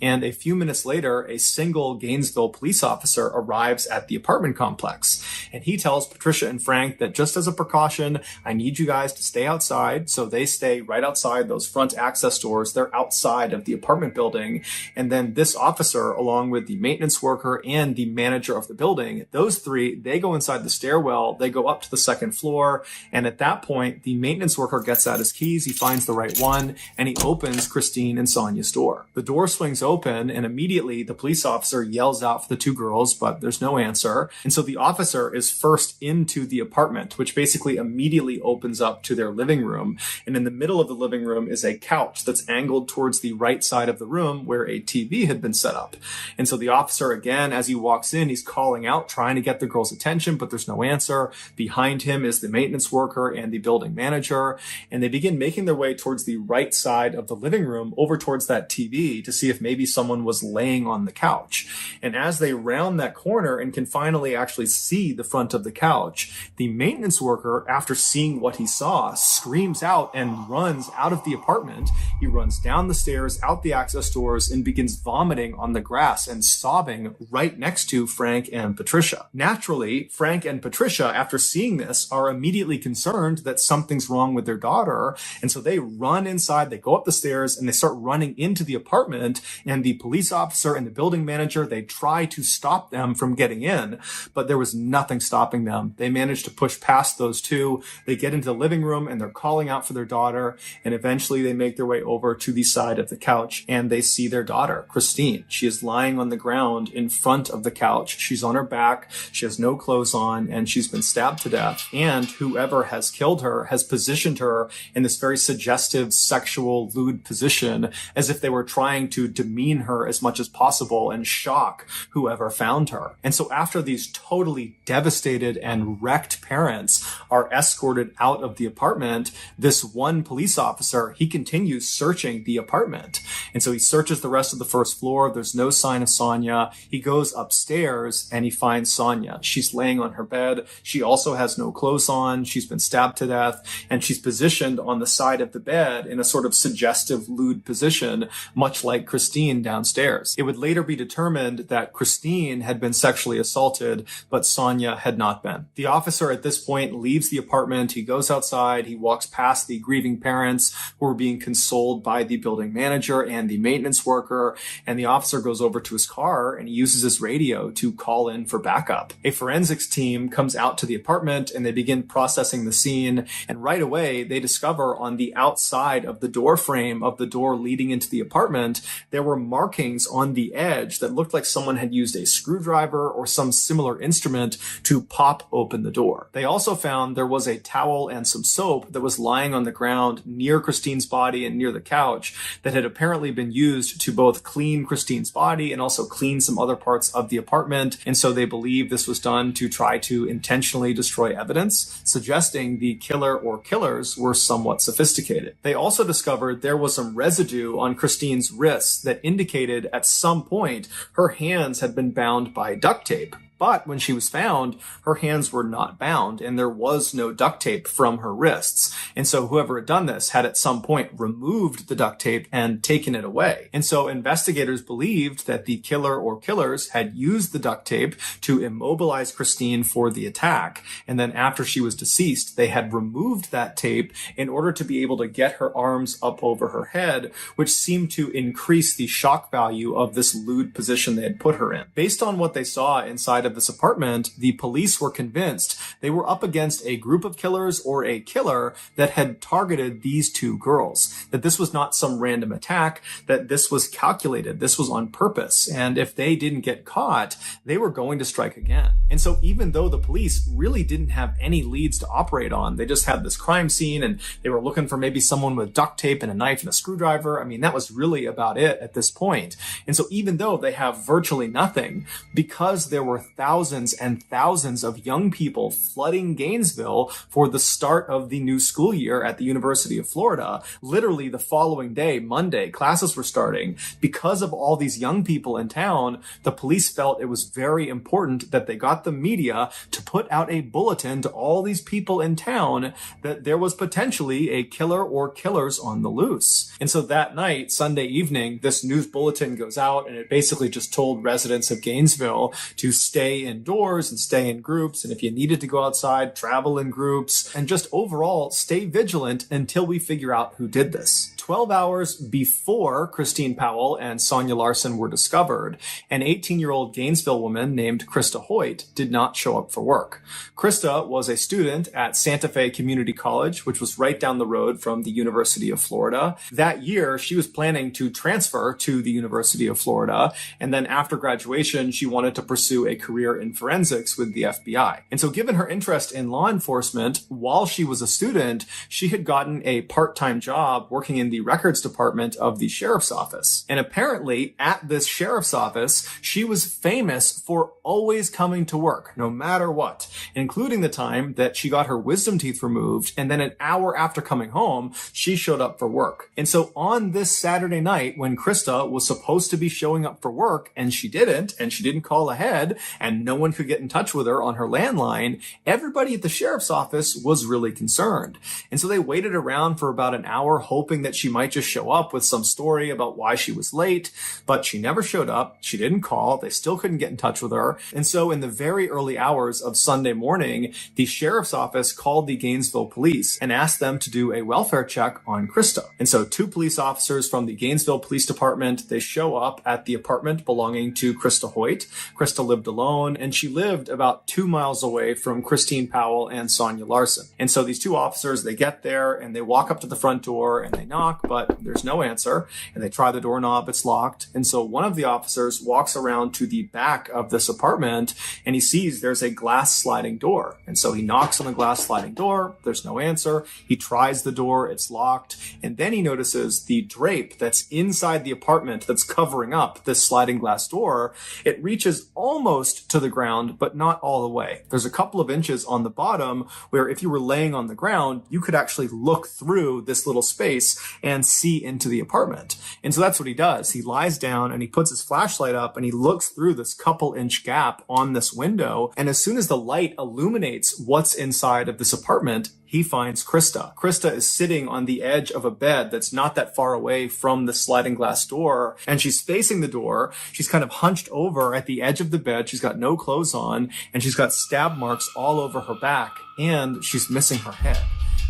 and a few minutes later, a single Gainesville police officer arrives at the apartment complex. And he tells Patricia and Frank that just as a precaution, I need you guys to stay outside. So they stay right outside those front access doors. They're outside of the apartment building. And then this officer, along with the maintenance worker and the manager of the building, those three, they go inside the stairwell. They go up to the second floor. And at that point, the maintenance worker gets out his keys. He finds the right one, and he opens Christine and Sonia's door. The door swings open, and immediately the police officer yells out for the two girls, but there's no answer. And so the officer is first into the apartment, which basically immediately opens up to their living room. And in the middle of the living room is a couch that's angled towards the right side of the room where a TV had been set up. And so the officer, again, as he walks in, he's calling out, trying to get the girls' attention, but there's no answer. Behind him is the maintenance worker and the building manager. And they begin making their way towards the right side of the living room, over towards that TV, to see if maybe someone was laying on the couch. And as they round that corner and can finally actually see the front of the couch, the maintenance worker, after seeing what he saw, screams out and runs out of the apartment. He runs down the stairs, out the access doors, and begins vomiting on the grass and sobbing right next to Frank and Patricia. Naturally, Frank and Patricia, after seeing this, are immediately concerned that something's wrong with their daughter. And so they run inside, they go up the stairs, and they start running into the apartment. And the police officer and the building manager, they try to stop them from getting in, but there was nothing stopping them. They managed to push past those two. They get into the living room and they're calling out for their daughter. And eventually they make their way over to the side of the couch, and they see their daughter, Christine. She is lying on the ground in front of the couch. She's on her back. She has no clothes on, and she's been stabbed to death. And whoever has killed her has positioned her in this very suggestive, sexual, lewd position, as if they were trying to demean her as much as possible and shock whoever found her. And so after these totally devastated and wrecked parents are escorted out of the apartment, this one police officer, he continues searching the apartment. And so he searches the rest of the first floor. There's no sign of Sonia. He goes upstairs and he finds Sonia. She's laying on her bed. She also has no clothes on. She's been stabbed to death, and she's positioned on the side of the bed in a sort of suggestive, lewd position, much like Christine downstairs. It would later be determined that Christine had been sexually assaulted, but Sonia had not been. The officer at this point leaves the apartment. He goes outside. He walks past the grieving parents who are being consoled by the building manager and the maintenance worker, and the officer goes over to his car and he uses his radio to call in for backup. A forensics team comes out to the apartment and they begin processing the scene, and right away they discover on the outside of the door frame of the door leading into the apartment, there were markings on the edge that looked like someone had used a screwdriver or some similar instrument to pop open the door. They also found there was a towel and some soap that was lying on the ground near Christine's body and near the couch that had apparently been used to both clean Christine's body and also clean some other parts of the apartment. And so they believe this was done to try to intentionally destroy evidence, suggesting the killer or killers were somewhat sophisticated. They also discovered there was some residue on Christine's wrists that indicated at some point her hands had been bound by duct tape. But when she was found, her hands were not bound and there was no duct tape from her wrists. And so whoever had done this had at some point removed the duct tape and taken it away. And so investigators believed that the killer or killers had used the duct tape to immobilize Christine for the attack. And then after she was deceased, they had removed that tape in order to be able to get her arms up over her head, which seemed to increase the shock value of this lewd position they had put her in. Based on what they saw inside of this apartment, the police were convinced they were up against a group of killers or a killer that had targeted these two girls, that this was not some random attack, that this was calculated, this was on purpose, and if they didn't get caught, they were going to strike again. And so even though the police really didn't have any leads to operate on, they just had this crime scene and they were looking for maybe someone with duct tape and a knife and a screwdriver. I mean, that was really about it at this point. And so even though they have virtually nothing, because there were thousands and thousands of young people flooding Gainesville for the start of the new school year at the University of Florida. Literally the following day, Monday, classes were starting. Because of all these young people in town, the police felt it was very important that they got the media to put out a bulletin to all these people in town that there was potentially a killer or killers on the loose. And so that night, Sunday evening, this news bulletin goes out and it basically just told residents of Gainesville to stay indoors and stay in groups. And if you needed to go outside, travel in groups, and just overall stay vigilant until we figure out who did this. 12 hours before Christine Powell and Sonia Larson were discovered, an 18-year-old Gainesville woman named Krista Hoyt did not show up for work. Krista was a student at Santa Fe Community College, which was right down the road from the University of Florida. That year, she was planning to transfer to the University of Florida, and then after graduation, she wanted to pursue a career in forensics with the FBI. And so given her interest in law enforcement, while she was a student, she had gotten a part-time job working in the records department of the sheriff's office. And apparently at this sheriff's office, she was famous for always coming to work, no matter what, including the time that she got her wisdom teeth removed. And then an hour after coming home, she showed up for work. And so on this Saturday night, when Krista was supposed to be showing up for work and she didn't call ahead, and no one could get in touch with her on her landline, everybody at the sheriff's office was really concerned. And so they waited around for about an hour, hoping that she might just show up with some story about why she was late, but she never showed up. She didn't call. They still couldn't get in touch with her. And so in the very early hours of Sunday morning, the sheriff's office called the Gainesville police and asked them to do a welfare check on Krista. And so two police officers from the Gainesville Police Department, they show up at the apartment belonging to Krista Hoyt. Krista lived alone, and she lived about 2 miles away from Christine Powell and Sonia Larson. And so these two officers, they get there and they walk up to the front door and they knock, but there's no answer. And they try the doorknob, it's locked. And so one of the officers walks around to the back of this apartment and he sees there's a glass sliding door. And so he knocks on the glass sliding door, there's no answer. He tries the door, it's locked. And then he notices the drape that's inside the apartment that's covering up this sliding glass door. It reaches almost to the ground, but not all the way. There's a couple of inches on the bottom where if you were laying on the ground, you could actually look through this little space and see into the apartment. And so that's what he does. He lies down and he puts his flashlight up and he looks through this couple inch gap on this window. And as soon as the light illuminates what's inside of this apartment, he finds Krista. Krista is sitting on the edge of a bed that's not that far away from the sliding glass door, and she's facing the door. She's kind of hunched over at the edge of the bed. She's got no clothes on, and she's got stab marks all over her back, and she's missing her head.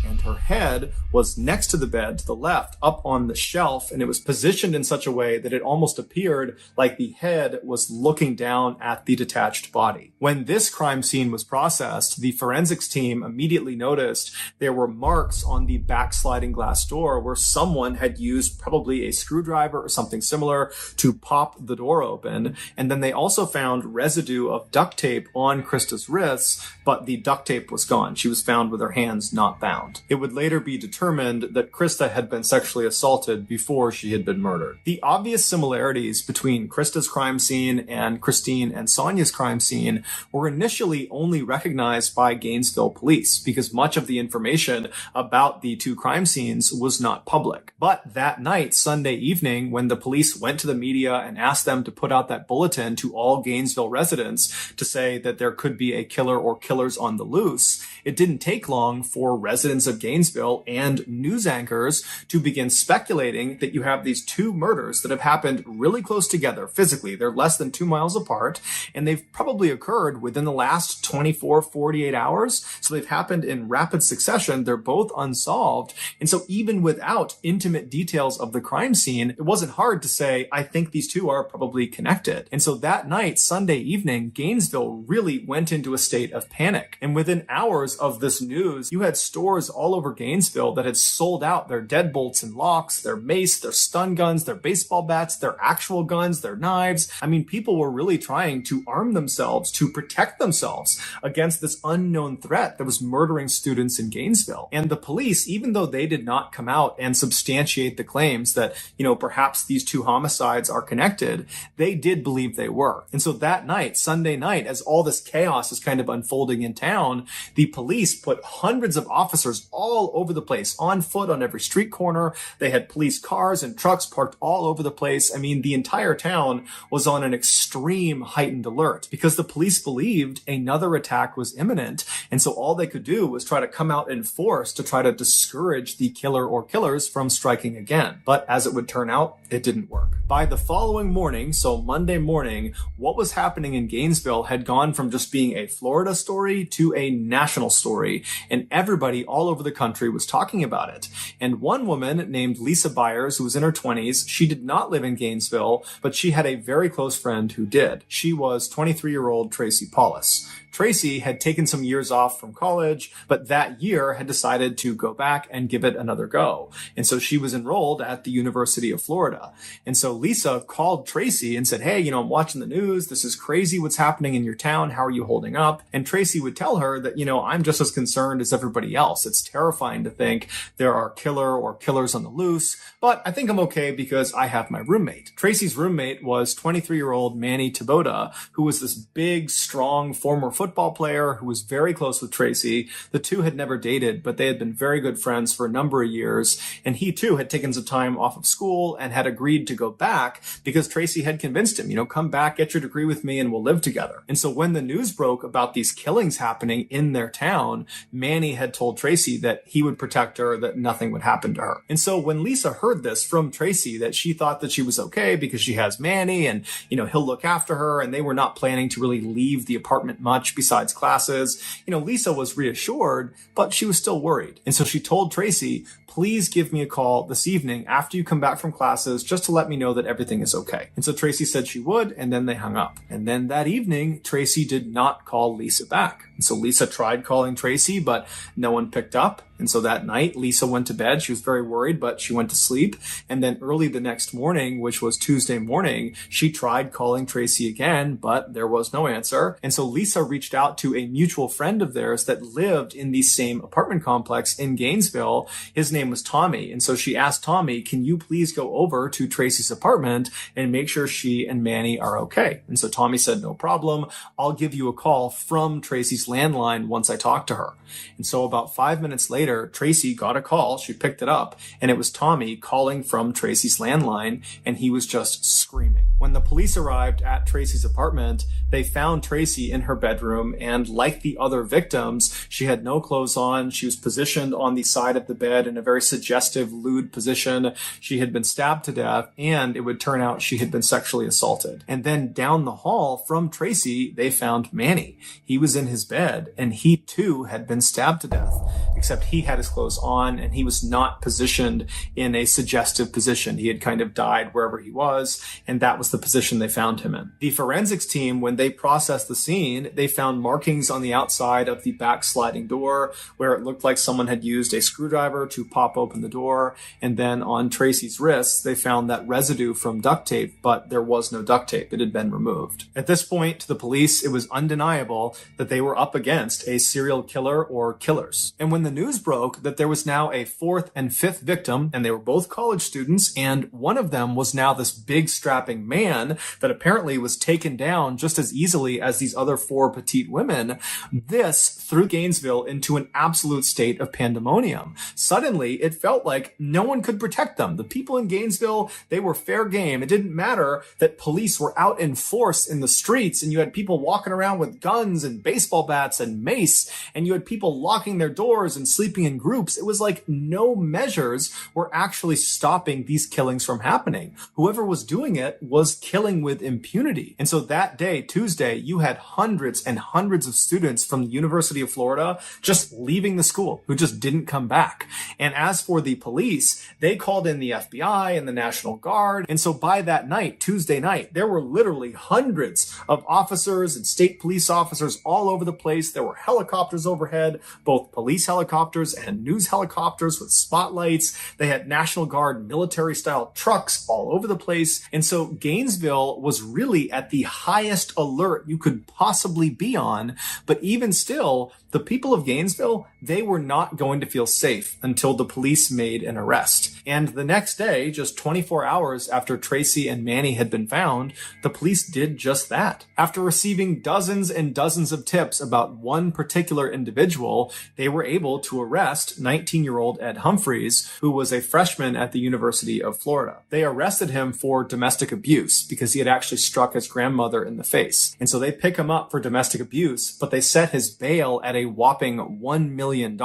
And her head was next to the bed to the left, up on the shelf, and it was positioned in such a way that it almost appeared like the head was looking down at the detached body. When this crime scene was processed, the forensics team immediately noticed there were marks on the backsliding glass door where someone had used probably a screwdriver or something similar to pop the door open. And then they also found residue of duct tape on Krista's wrists, but the duct tape was gone. She was found with her hands not bound. found. It would later be determined that Krista had been sexually assaulted before she had been murdered. The obvious similarities between Krista's crime scene and Christine and Sonia's crime scene were initially only recognized by Gainesville police because much of the information about the two crime scenes was not public. But that night, Sunday evening, when the police went to the media and asked them to put out that bulletin to all Gainesville residents to say that there could be a killer or killers on the loose, it didn't take long for residents of Gainesville and news anchors to begin speculating that you have these two murders that have happened really close together physically. They're less than 2 miles apart, and they've probably occurred within the last 24, 48 hours. So they've happened in rapid succession. They're both unsolved. And so even without intimate details of the crime scene, it wasn't hard to say, I think these two are probably connected. And so that night, Sunday evening, Gainesville really went into a state of panic. And within hours of this news, you had stores all over Gainesville that had sold out their deadbolts and locks, their mace, their stun guns, their baseball bats, their actual guns, their knives. I mean, people were really trying to arm themselves to protect themselves against this unknown threat that was murdering students in Gainesville. And the police, even though they did not come out and substantiate the claims that, perhaps these two homicides are connected, they did believe they were. And so that night, Sunday night, as all this chaos is kind of unfolding in town, the police put hundreds of officers all over the place, on foot on every street corner. They had police cars and trucks parked all over the place. I mean, the entire town was on an extreme heightened alert because the police believed another attack was imminent. And so all they could do was try to come out in force to try to discourage the killer or killers from striking again. But as it would turn out, it didn't work. By the following morning, so Monday morning, what was happening in Gainesville had gone from just being a Florida story to a national story, and everybody all over the country was talking about it. And one woman named Lisa Byers, who was in her 20s, she did not live in Gainesville, but she had a very close friend who did. She was 23-year-old Tracy Paulus. Tracy had taken some years off from college, but that year had decided to go back and give it another go. And so she was enrolled at the University of Florida. And so Lisa called Tracy and said, hey, I'm watching the news. This is crazy what's happening in your town. How are you holding up? And Tracy would tell her that, I'm just as concerned as everybody else. It's terrifying to think there are killer or killers on the loose, but I think I'm okay because I have my roommate. Tracy's roommate was 23-year-old Manny Taboda, who was this big, strong, former football player who was very close with Tracy. The two had never dated, but they had been very good friends for a number of years. And he too had taken some time off of school and had agreed to go back because Tracy had convinced him, come back, get your degree with me and we'll live together. And so when the news broke about these killings happening in their town, Manny had told Tracy that he would protect her, that nothing would happen to her. And so when Lisa heard this from Tracy, that she thought that she was okay because she has Manny and, he'll look after her, and they were not planning to really leave the apartment much besides classes, Lisa was reassured, but she was still worried. And so she told Tracy, please give me a call this evening after you come back from classes just to let me know that everything is okay. And so Tracy said she would, and then they hung up. And then that evening, Tracy did not call Lisa back. And so Lisa tried calling Tracy, but no one picked up. And so that night, Lisa went to bed. She was very worried, but she went to sleep. And then early the next morning, which was Tuesday morning, she tried calling Tracy again, but there was no answer. And so Lisa reached out to a mutual friend of theirs that lived in the same apartment complex in Gainesville. His name was Tommy. And so she asked Tommy, can you please go over to Tracy's apartment and make sure she and Manny are okay? And so Tommy said, no problem. I'll give you a call from Tracy's landline once I talk to her. And so about 5 minutes later, Tracy got a call. She picked it up, and it was Tommy calling from Tracy's landline, and he was just screaming. When the police arrived at Tracy's apartment, they found Tracy in her bedroom, and like the other victims, she had no clothes on. She was positioned on the side of the bed in a very suggestive, lewd position. She had been stabbed to death, and it would turn out she had been sexually assaulted. And then down the hall from Tracy, they found Manny. He was in his bed, and he too had been stabbed to death, except he had his clothes on, and he was not positioned in a suggestive position. He had kind of died wherever he was, and that was the position they found him in. The forensics team, when they processed the scene, they found markings on the outside of the back sliding door where it looked like someone had used a screwdriver to pop pop open the door. And then on Tracy's wrists, they found that residue from duct tape, but there was no duct tape. It had been removed. At this point, to the police, it was undeniable that they were up against a serial killer or killers. And when the news broke that there was now a fourth and fifth victim, and they were both college students, and one of them was now this big strapping man that apparently was taken down just as easily as these other four petite women, this threw Gainesville into an absolute state of pandemonium. Suddenly, it felt like no one could protect them. The people in Gainesville, they were fair game. It didn't matter that police were out in force in the streets, and you had people walking around with guns and baseball bats and mace, and you had people locking their doors and sleeping in groups. It was like no measures were actually stopping these killings from happening. Whoever was doing it was killing with impunity. And so that day, Tuesday, you had hundreds and hundreds of students from the University of Florida just leaving the school who just didn't come back. And as for the police, they called in the FBI and the National Guard. And so by that night, Tuesday night, there were literally hundreds of officers and state police officers all over the place. There were helicopters overhead, both police helicopters and news helicopters with spotlights. They had National Guard military-style trucks all over the place. And so Gainesville was really at the highest alert you could possibly be on. But even still, the people of Gainesville, they were not going to feel safe until the police made an arrest. And the next day, just 24 hours after Tracy and Manny had been found, the police did just that. After receiving dozens and dozens of tips about one particular individual, they were able to arrest 19-year-old Ed Humphreys, who was a freshman at the University of Florida. They arrested him for domestic abuse because he had actually struck his grandmother in the face. And so they pick him up for domestic abuse, but they set his bail at a whopping $1 million,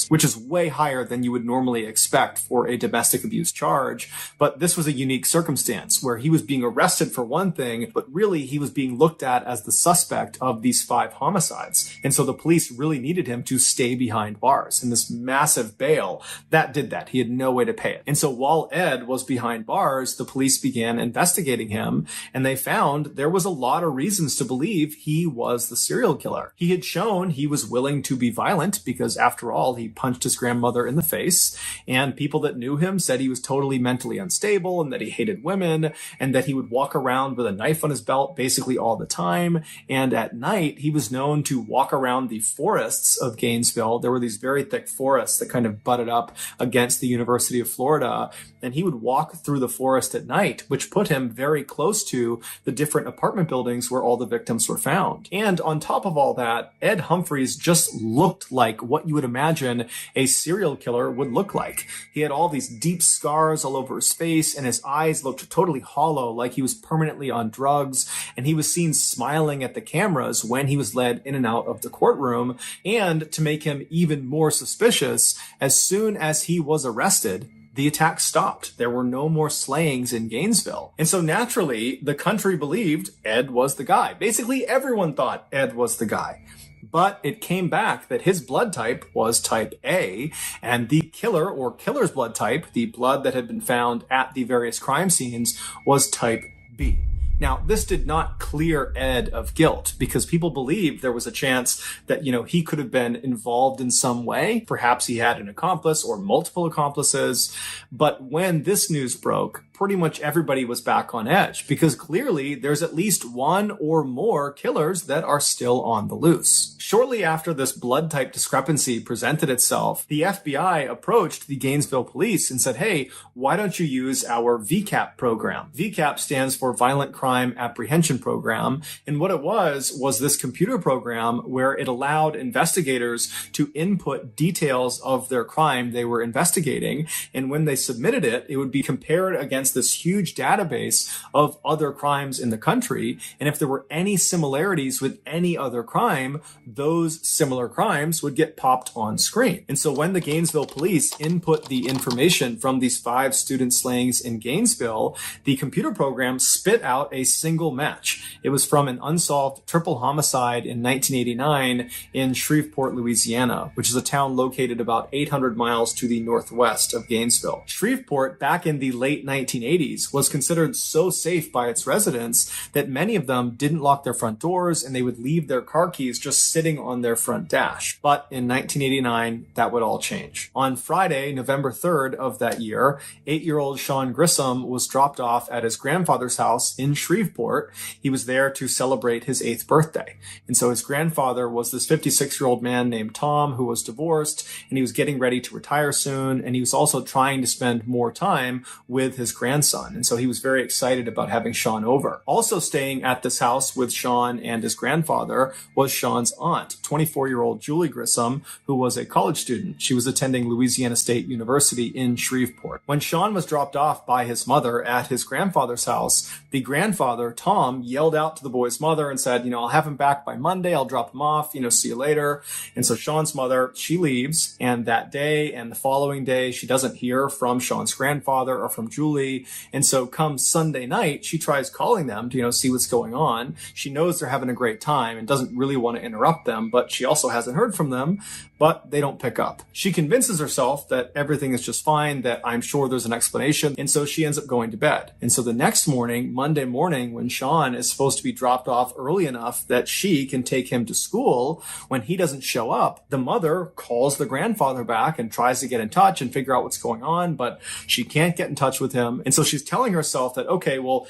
which is way higher than you would normally expect for a domestic abuse charge. But this was a unique circumstance where he was being arrested for one thing, but really he was being looked at as the suspect of these 5 homicides. And so the police really needed him to stay behind bars. And this massive bail, that did that. He had no way to pay it. And so while Ed was behind bars, the police began investigating him, and they found there was a lot of reasons to believe he was the serial killer. He had shown he was willing to be violent because, after all, he punched his grandmother in the face, and people that knew him said he was totally mentally unstable and that he hated women and that he would walk around with a knife on his belt basically all the time. And at night, he was known to walk around the forests of Gainesville. There were these very thick forests that kind of butted up against the University of Florida, and he would walk through the forest at night, which put him very close to the different apartment buildings where all the victims were found. And on top of all that, Ed Humphreys just looked like what you would imagine a serial killer would look like. He had all these deep scars all over his face, and his eyes looked totally hollow, like he was permanently on drugs, and he was seen smiling at the cameras when he was led in and out of the courtroom. And to make him even more suspicious, as soon as he was arrested, the attack stopped. There were no more slayings in Gainesville. And so naturally, the country believed Ed was the guy. Basically, everyone thought Ed was the guy. But it came back that his blood type was type A, and the killer or killer's blood type, the blood that had been found at the various crime scenes, was type B. Now, this did not clear Ed of guilt because people believed there was a chance that, he could have been involved in some way. Perhaps he had an accomplice or multiple accomplices. But when this news broke, pretty much everybody was back on edge because clearly there's at least one or more killers that are still on the loose. Shortly after this blood type discrepancy presented itself, the FBI approached the Gainesville police and said, hey, why don't you use our VCAP program? VCAP stands for Violent Crime Apprehension Program. And what it was this computer program where it allowed investigators to input details of their crime they were investigating. And when they submitted it, it would be compared against this huge database of other crimes in the country. And if there were any similarities with any other crime, those similar crimes would get popped on screen. And so when the Gainesville police input the information from these 5 student slayings in Gainesville, the computer program spit out a single match. It was from an unsolved triple homicide in 1989 in Shreveport, Louisiana, which is a town located about 800 miles to the northwest of Gainesville. Shreveport, back in the late 1980s was considered so safe by its residents that many of them didn't lock their front doors and they would leave their car keys just sitting on their front dash. But in 1989, that would all change. On Friday, November 3rd of that year, 8-year-old Sean Grissom was dropped off at his grandfather's house in Shreveport. He was there to celebrate his 8th birthday. And so his grandfather was this 56-year-old man named Tom who was divorced, and he was getting ready to retire soon, and he was also trying to spend more time with his grandson. And so he was very excited about having Sean over. Also staying at this house with Sean and his grandfather was Sean's aunt, 24-year-old Julie Grissom, who was a college student. She was attending Louisiana State University in Shreveport. When Sean was dropped off by his mother at his grandfather's house, the grandfather, Tom, yelled out to the boy's mother and said, I'll have him back by Monday. I'll drop him off, see you later. And so Sean's mother, she leaves, and that day and the following day, she doesn't hear from Sean's grandfather or from Julie. And so come Sunday night, she tries calling them to, see what's going on. She knows they're having a great time and doesn't really want to interrupt them, but she also hasn't heard from them, but they don't pick up. She convinces herself that everything is just fine, that I'm sure there's an explanation. And so she ends up going to bed. And so the next morning, Monday morning, when Sean is supposed to be dropped off early enough that she can take him to school, when he doesn't show up, the mother calls the grandfather back and tries to get in touch and figure out what's going on, but she can't get in touch with him. And so she's telling herself that, okay, well,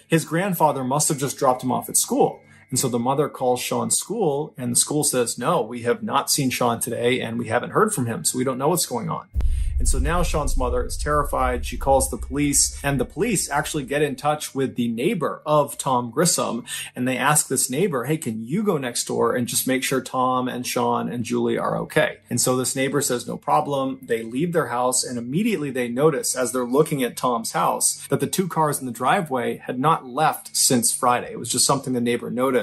his grandfather must have just dropped him off at school. And so the mother calls Sean's school, and the school says, no, we have not seen Sean today, and we haven't heard from him, so we don't know what's going on. And so now Sean's mother is terrified. She calls the police, and the police actually get in touch with the neighbor of Tom Grissom, and they ask this neighbor, hey, can you go next door and just make sure Tom and Sean and Julie are okay? And so this neighbor says, no problem. They leave their house, and immediately they notice, as they're looking at Tom's house, that the 2 cars in the driveway had not left since Friday. It was just something the neighbor noticed.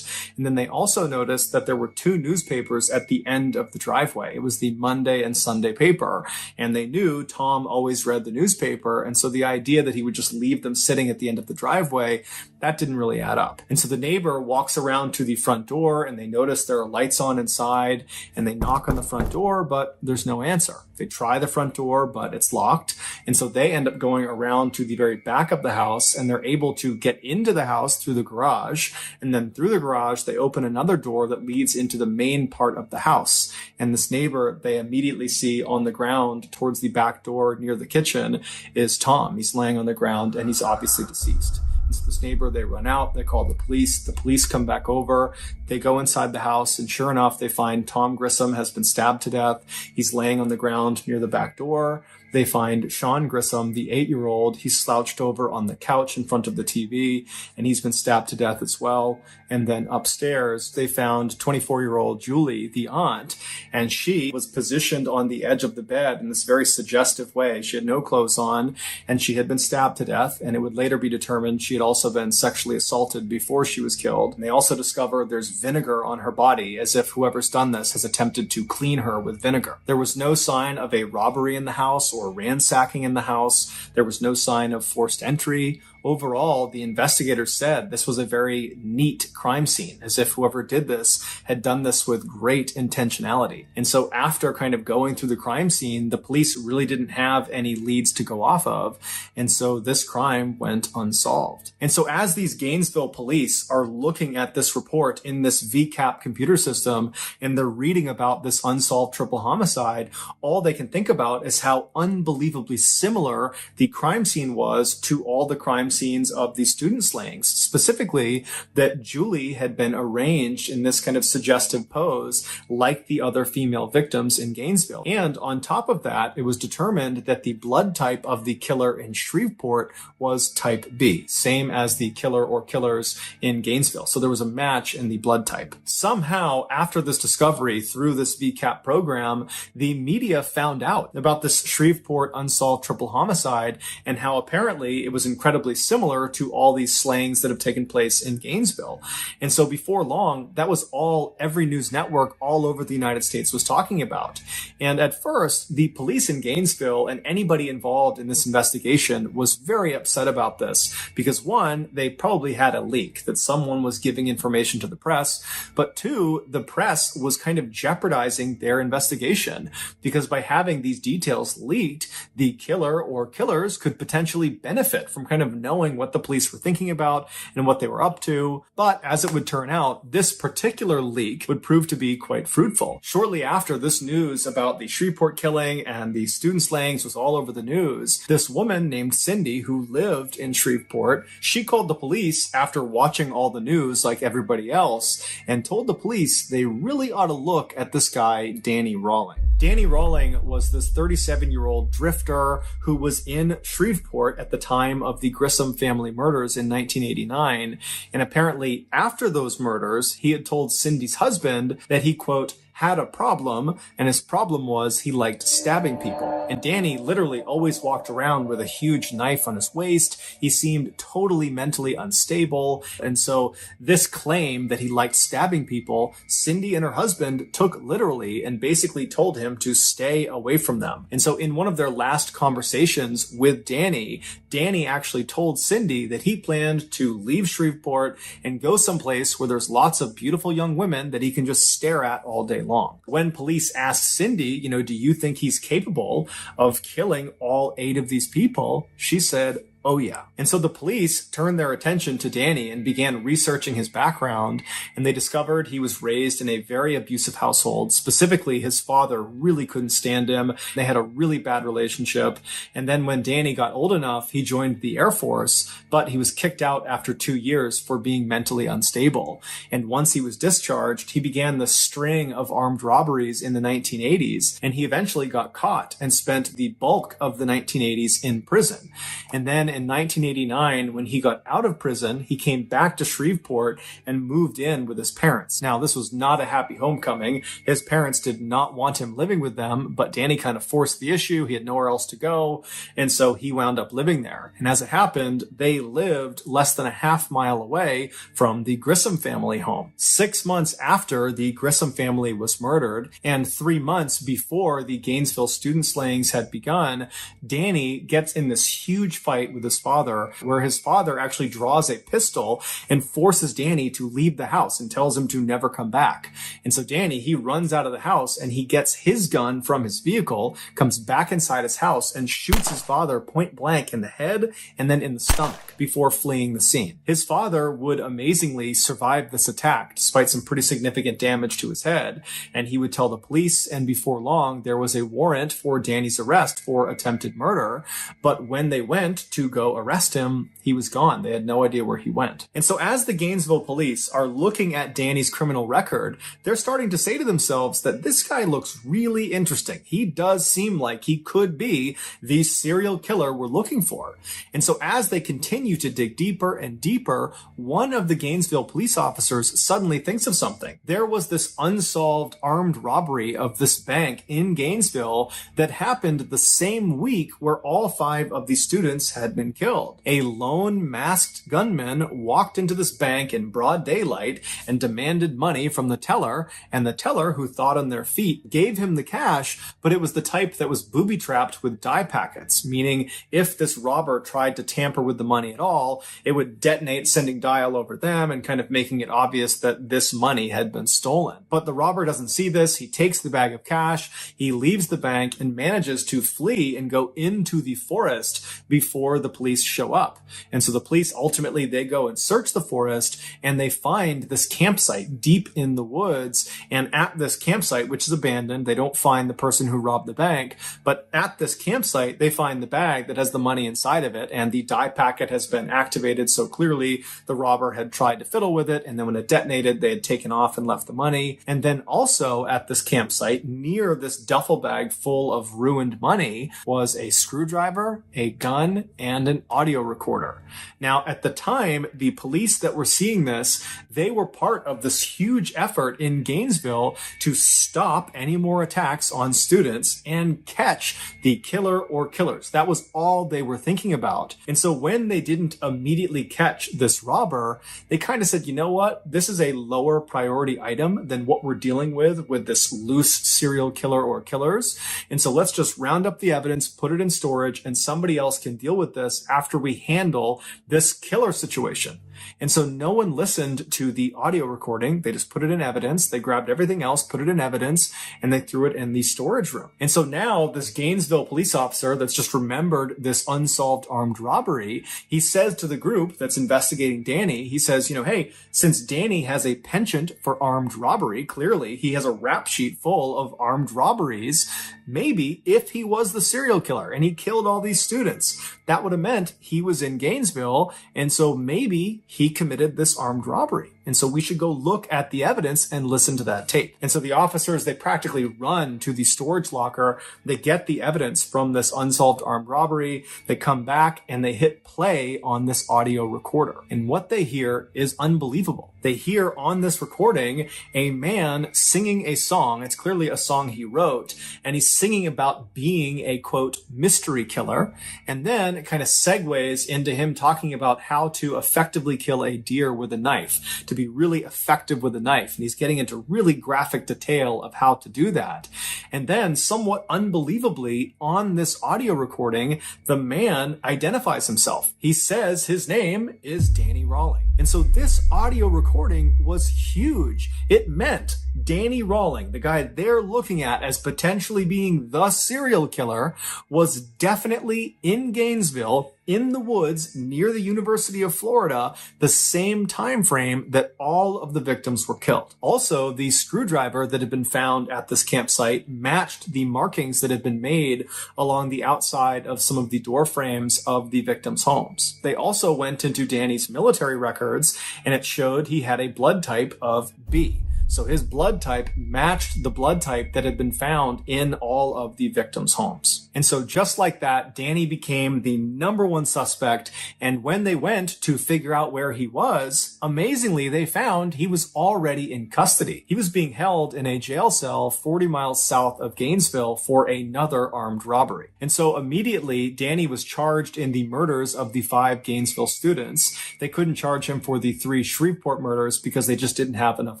And then they also noticed that there were 2 newspapers at the end of the driveway. It was the Monday and Sunday paper, and they knew Tom always read the newspaper. And so the idea that he would just leave them sitting at the end of the driveway, that didn't really add up. And so the neighbor walks around to the front door, and they notice there are lights on inside, and they knock on the front door, but there's no answer. They try the front door, but it's locked. And so they end up going around to the very back of the house, and they're able to get into the house through the garage. And then through the garage, they open another door that leads into the main part of the house. And this neighbor, they immediately see on the ground towards the back door near the kitchen is Tom. He's laying on the ground, and he's obviously deceased. And so this neighbor, they run out, they call the police. The police come back over. They go inside the house, and sure enough, they find Tom Grissom has been stabbed to death. He's laying on the ground near the back door. They find Sean Grissom, the 8-year-old. He's slouched over on the couch in front of the TV, and he's been stabbed to death as well. And then upstairs, they found 24-year-old Julie, the aunt, and she was positioned on the edge of the bed in this very suggestive way. She had no clothes on, and she had been stabbed to death, and it would later be determined she had also been sexually assaulted before she was killed. And they also discovered there's vinegar on her body, as if whoever's done this has attempted to clean her with vinegar. There was no sign of a robbery in the house or ransacking in the house. There was no sign of forced entry. Overall, the investigators said this was a very neat crime scene, as if whoever did this had done this with great intentionality. And so after kind of going through the crime scene, the police really didn't have any leads to go off of. And so this crime went unsolved. And so as these Gainesville police are looking at this report in this VCAP computer system, and they're reading about this unsolved triple homicide, all they can think about is how unbelievably similar the crime scene was to all the crime scenes of the student slayings, specifically that Julie had been arranged in this kind of suggestive pose like the other female victims in Gainesville. And on top of that, it was determined that the blood type of the killer in Shreveport was type B, same as the killer or killers in Gainesville. So there was a match in the blood type. Somehow, after this discovery through this VCAP program, the media found out about this Shreveport unsolved triple homicide and how apparently it was incredibly similar to all these slayings that have had taken place in Gainesville. And so before long, that was all every news network all over the United States was talking about. And at first, the police in Gainesville and anybody involved in this investigation was very upset about this because one, they probably had a leak that someone was giving information to the press, but two, the press was kind of jeopardizing their investigation because by having these details leaked, the killer or killers could potentially benefit from kind of knowing what the police were thinking about and what they were up to. But as it would turn out, this particular leak would prove to be quite fruitful. Shortly after this news about the Shreveport killing and the student slayings was all over the news, this woman named Cindy, who lived in Shreveport, she called the police after watching all the news like everybody else and told the police they really ought to look at this guy, Danny Rawling. Danny Rawling was this 37-year-old drifter who was in Shreveport at the time of the Grissom family murders in 1989. And apparently after those murders, he had told Cindy's husband that he, quote, had a problem, and his problem was he liked stabbing people. And Danny literally always walked around with a huge knife on his waist. He seemed totally mentally unstable. And so this claim that he liked stabbing people, Cindy and her husband took literally and basically told him to stay away from them. And so in one of their last conversations with Danny, Danny actually told Cindy that he planned to leave Shreveport and go someplace where there's lots of beautiful young women that he can just stare at all day long. When police asked Cindy, do you think he's capable of killing all 8 of these people? She said, oh yeah. And so the police turned their attention to Danny and began researching his background, and they discovered he was raised in a very abusive household. Specifically, his father really couldn't stand him. They had a really bad relationship. And then when Danny got old enough, he joined the Air Force, but he was kicked out after 2 years for being mentally unstable. And once he was discharged, he began the string of armed robberies in the 1980s, and he eventually got caught and spent the bulk of the 1980s in prison. And then in 1989, when he got out of prison, he came back to Shreveport and moved in with his parents. Now, this was not a happy homecoming. His parents did not want him living with them, but Danny kind of forced the issue. He had nowhere else to go. And so he wound up living there. And as it happened, they lived less than a half mile away from the Grissom family home. 6 months after the Grissom family was murdered and 3 months before the Gainesville student slayings had begun, Danny gets in this huge fight with his father, where his father actually draws a pistol and forces Danny to leave the house and tells him to never come back. And so Danny, he runs out of the house and he gets his gun from his vehicle, comes back inside his house and shoots his father point blank in the head and then in the stomach before fleeing the scene. His father would amazingly survive this attack despite some pretty significant damage to his head, and he would tell the police, and before long there was a warrant for Danny's arrest for attempted murder. But when they went to go arrest him, he was gone. They had no idea where he went. And so as the Gainesville police are looking at Danny's criminal record, they're starting to say to themselves that this guy looks really interesting. He does seem like he could be the serial killer we're looking for. And so as they continue to dig deeper and deeper, one of the Gainesville police officers suddenly thinks of something. There was this unsolved armed robbery of this bank in Gainesville that happened the same week where all 5 of the students had been killed. A lone masked gunman walked into this bank in broad daylight and demanded money from the teller, and the teller, who thought on their feet, gave him the cash, but it was the type that was booby-trapped with dye packets, meaning if this robber tried to tamper with the money at all, it would detonate, sending dye all over them and kind of making it obvious that this money had been stolen. But the robber doesn't see this. He takes the bag of cash, he leaves the bank and manages to flee and go into the forest before the police show up. And so the police ultimately, they go and search the forest and they find this campsite deep in the woods. And at this campsite, which is abandoned, they don't find the person who robbed the bank, but at this campsite, they find the bag that has the money inside of it, and the dye packet has been activated. So clearly the robber had tried to fiddle with it, and then when it detonated, they had taken off and left the money. And then also at this campsite, near this duffel bag full of ruined money, was a screwdriver, a gun, and and an audio recorder. Now, at the time, the police that were seeing this, they were part of this huge effort in Gainesville to stop any more attacks on students and catch the killer or killers. That was all they were thinking about. And so when they didn't immediately catch this robber, they kind of said, you know what? This is a lower priority item than what we're dealing with this loose serial killer or killers. And so let's just round up the evidence, put it in storage, and somebody else can deal with this after we handle this killer situation. And so no one listened to the audio recording. They just put it in evidence. They grabbed everything else, put it in evidence, and they threw it in the storage room. And so now this Gainesville police officer that's just remembered this unsolved armed robbery, he says to the group that's investigating Danny, he says, hey, since Danny has a penchant for armed robbery, clearly he has a rap sheet full of armed robberies, maybe if he was the serial killer and he killed all these students, that would have meant he was in Gainesville. And so maybe he committed this armed robbery. And so we should go look at the evidence and listen to that tape. And so the officers, they practically run to the storage locker. They get the evidence from this unsolved armed robbery. They come back and they hit play on this audio recorder. And what they hear is unbelievable. They hear on this recording a man singing a song. It's clearly a song he wrote. And he's singing about being a, quote, mystery killer. And then it kind of segues into him talking about how to effectively kill a deer with a knife, to be really effective with a knife. And he's getting into really graphic detail of how to do that. And then somewhat unbelievably on this audio recording, the man identifies himself. He says his name is Danny Rawling. And so this audio recording was huge. It meant Danny Rawling, the guy they're looking at as potentially being the serial killer, was definitely in Gainesville, in the woods near the University of Florida, the same time frame that all of the victims were killed. Also, the screwdriver that had been found at this campsite matched the markings that had been made along the outside of some of the door frames of the victims' homes. They also went into Danny's military records, and it showed he had a blood type of B. So his blood type matched the blood type that had been found in all of the victims' homes. And so just like that, Danny became the number one suspect. And when they went to figure out where he was, amazingly, they found he was already in custody. He was being held in a jail cell 40 miles south of Gainesville for another armed robbery. And so immediately, Danny was charged in the murders of the 5 Gainesville students. They couldn't charge him for the 3 Shreveport murders because they just didn't have enough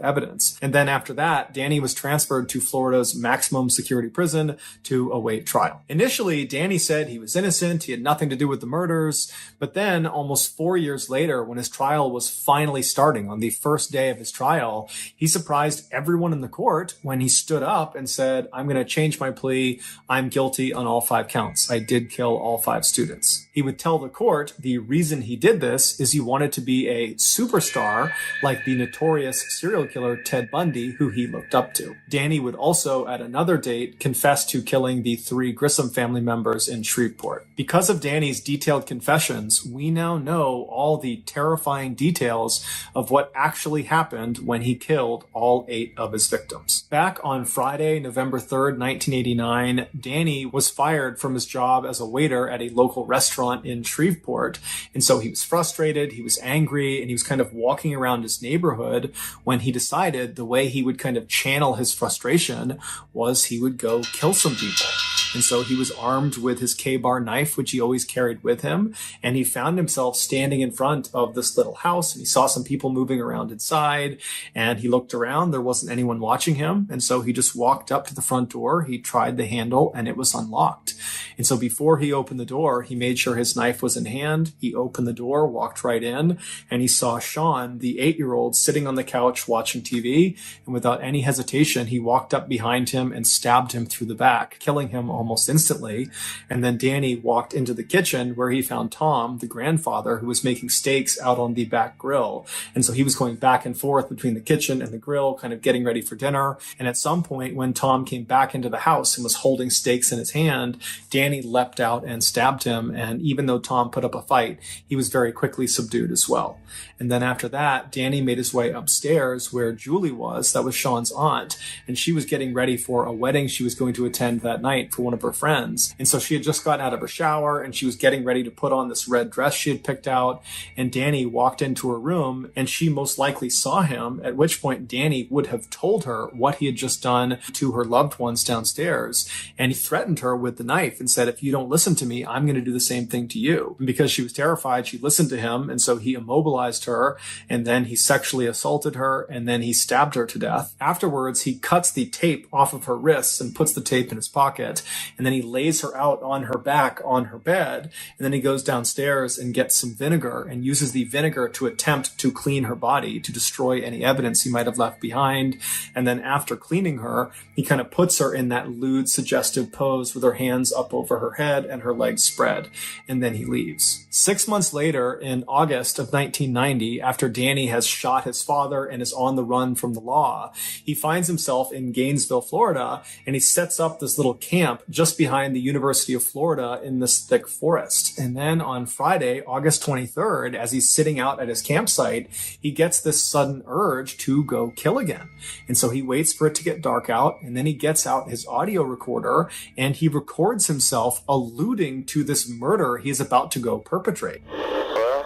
evidence. And then after that, Danny was transferred to Florida's maximum security prison to await trial. Initially, Danny said he was innocent. He had nothing to do with the murders. But then almost 4 years later, when his trial was finally starting on the first day of his trial, he surprised everyone in the court when he stood up and said, I'm going to change my plea. I'm guilty on all 5 counts. I did kill all 5 students. He would tell the court the reason he did this is he wanted to be a superstar like the notorious serial killer Ted Bundy, who he looked up to. Danny would also, at another date, confess to killing the 3 Grissom family members in Shreveport. Because of Danny's detailed confessions, we now know all the terrifying details of what actually happened when he killed all 8 of his victims. Back on Friday, November 3rd, 1989, Danny was fired from his job as a waiter at a local restaurant in Shreveport. And so he was frustrated, he was angry, and he was kind of walking around his neighborhood when he decided the way he would kind of channel his frustration was he would go kill some people. And so he was armed with his K-bar knife, which he always carried with him. And he found himself standing in front of this little house, and he saw some people moving around inside, and he looked around. There wasn't anyone watching him. And so he just walked up to the front door. He tried the handle, and it was unlocked. And so before he opened the door, he made sure his knife was in hand. He opened the door, walked right in, and he saw Sean, the 8-year-old, sitting on the couch watching TV. And without any hesitation, he walked up behind him and stabbed him through the back, killing him almost instantly. And then Danny walked into the kitchen where he found Tom, the grandfather, who was making steaks out on the back grill. And so he was going back and forth between the kitchen and the grill, kind of getting ready for dinner. And at some point, when Tom came back into the house and was holding steaks in his hand, Danny leapt out and stabbed him. And even though Tom put up a fight, he was very quickly subdued as well. And then after that, Danny made his way upstairs where Julie was. That was Sean's aunt. And she was getting ready for a wedding she was going to attend that night for one of her friends. And so she had just gotten out of her shower and she was getting ready to put on this red dress she had picked out. And Danny walked into her room and she most likely saw him, at which point Danny would have told her what he had just done to her loved ones downstairs. And he threatened her with the knife and said, if you don't listen to me, I'm going to do the same thing to you. And because she was terrified, she listened to him. And so he immobilized her and then he sexually assaulted her and then he stabbed her to death. Afterwards, he cuts the tape off of her wrists and puts the tape in his pocket. And then he lays her out on her back on her bed. And then he goes downstairs and gets some vinegar and uses the vinegar to attempt to clean her body, to destroy any evidence he might have left behind. And then after cleaning her, he kind of puts her in that lewd, suggestive pose with her hands up over her head and her legs spread. And then he leaves. 6 months later, in August of 1990, after Danny has shot his father and is on the run from the law, he finds himself in Gainesville, Florida, and he sets up this little camp just behind the University of Florida in this thick forest. And then on Friday, August 23rd, as he's sitting out at his campsite, he gets this sudden urge to go kill again. And so he waits for it to get dark out, and then he gets out his audio recorder and he records himself alluding to this murder he's about to go perpetrate. Well,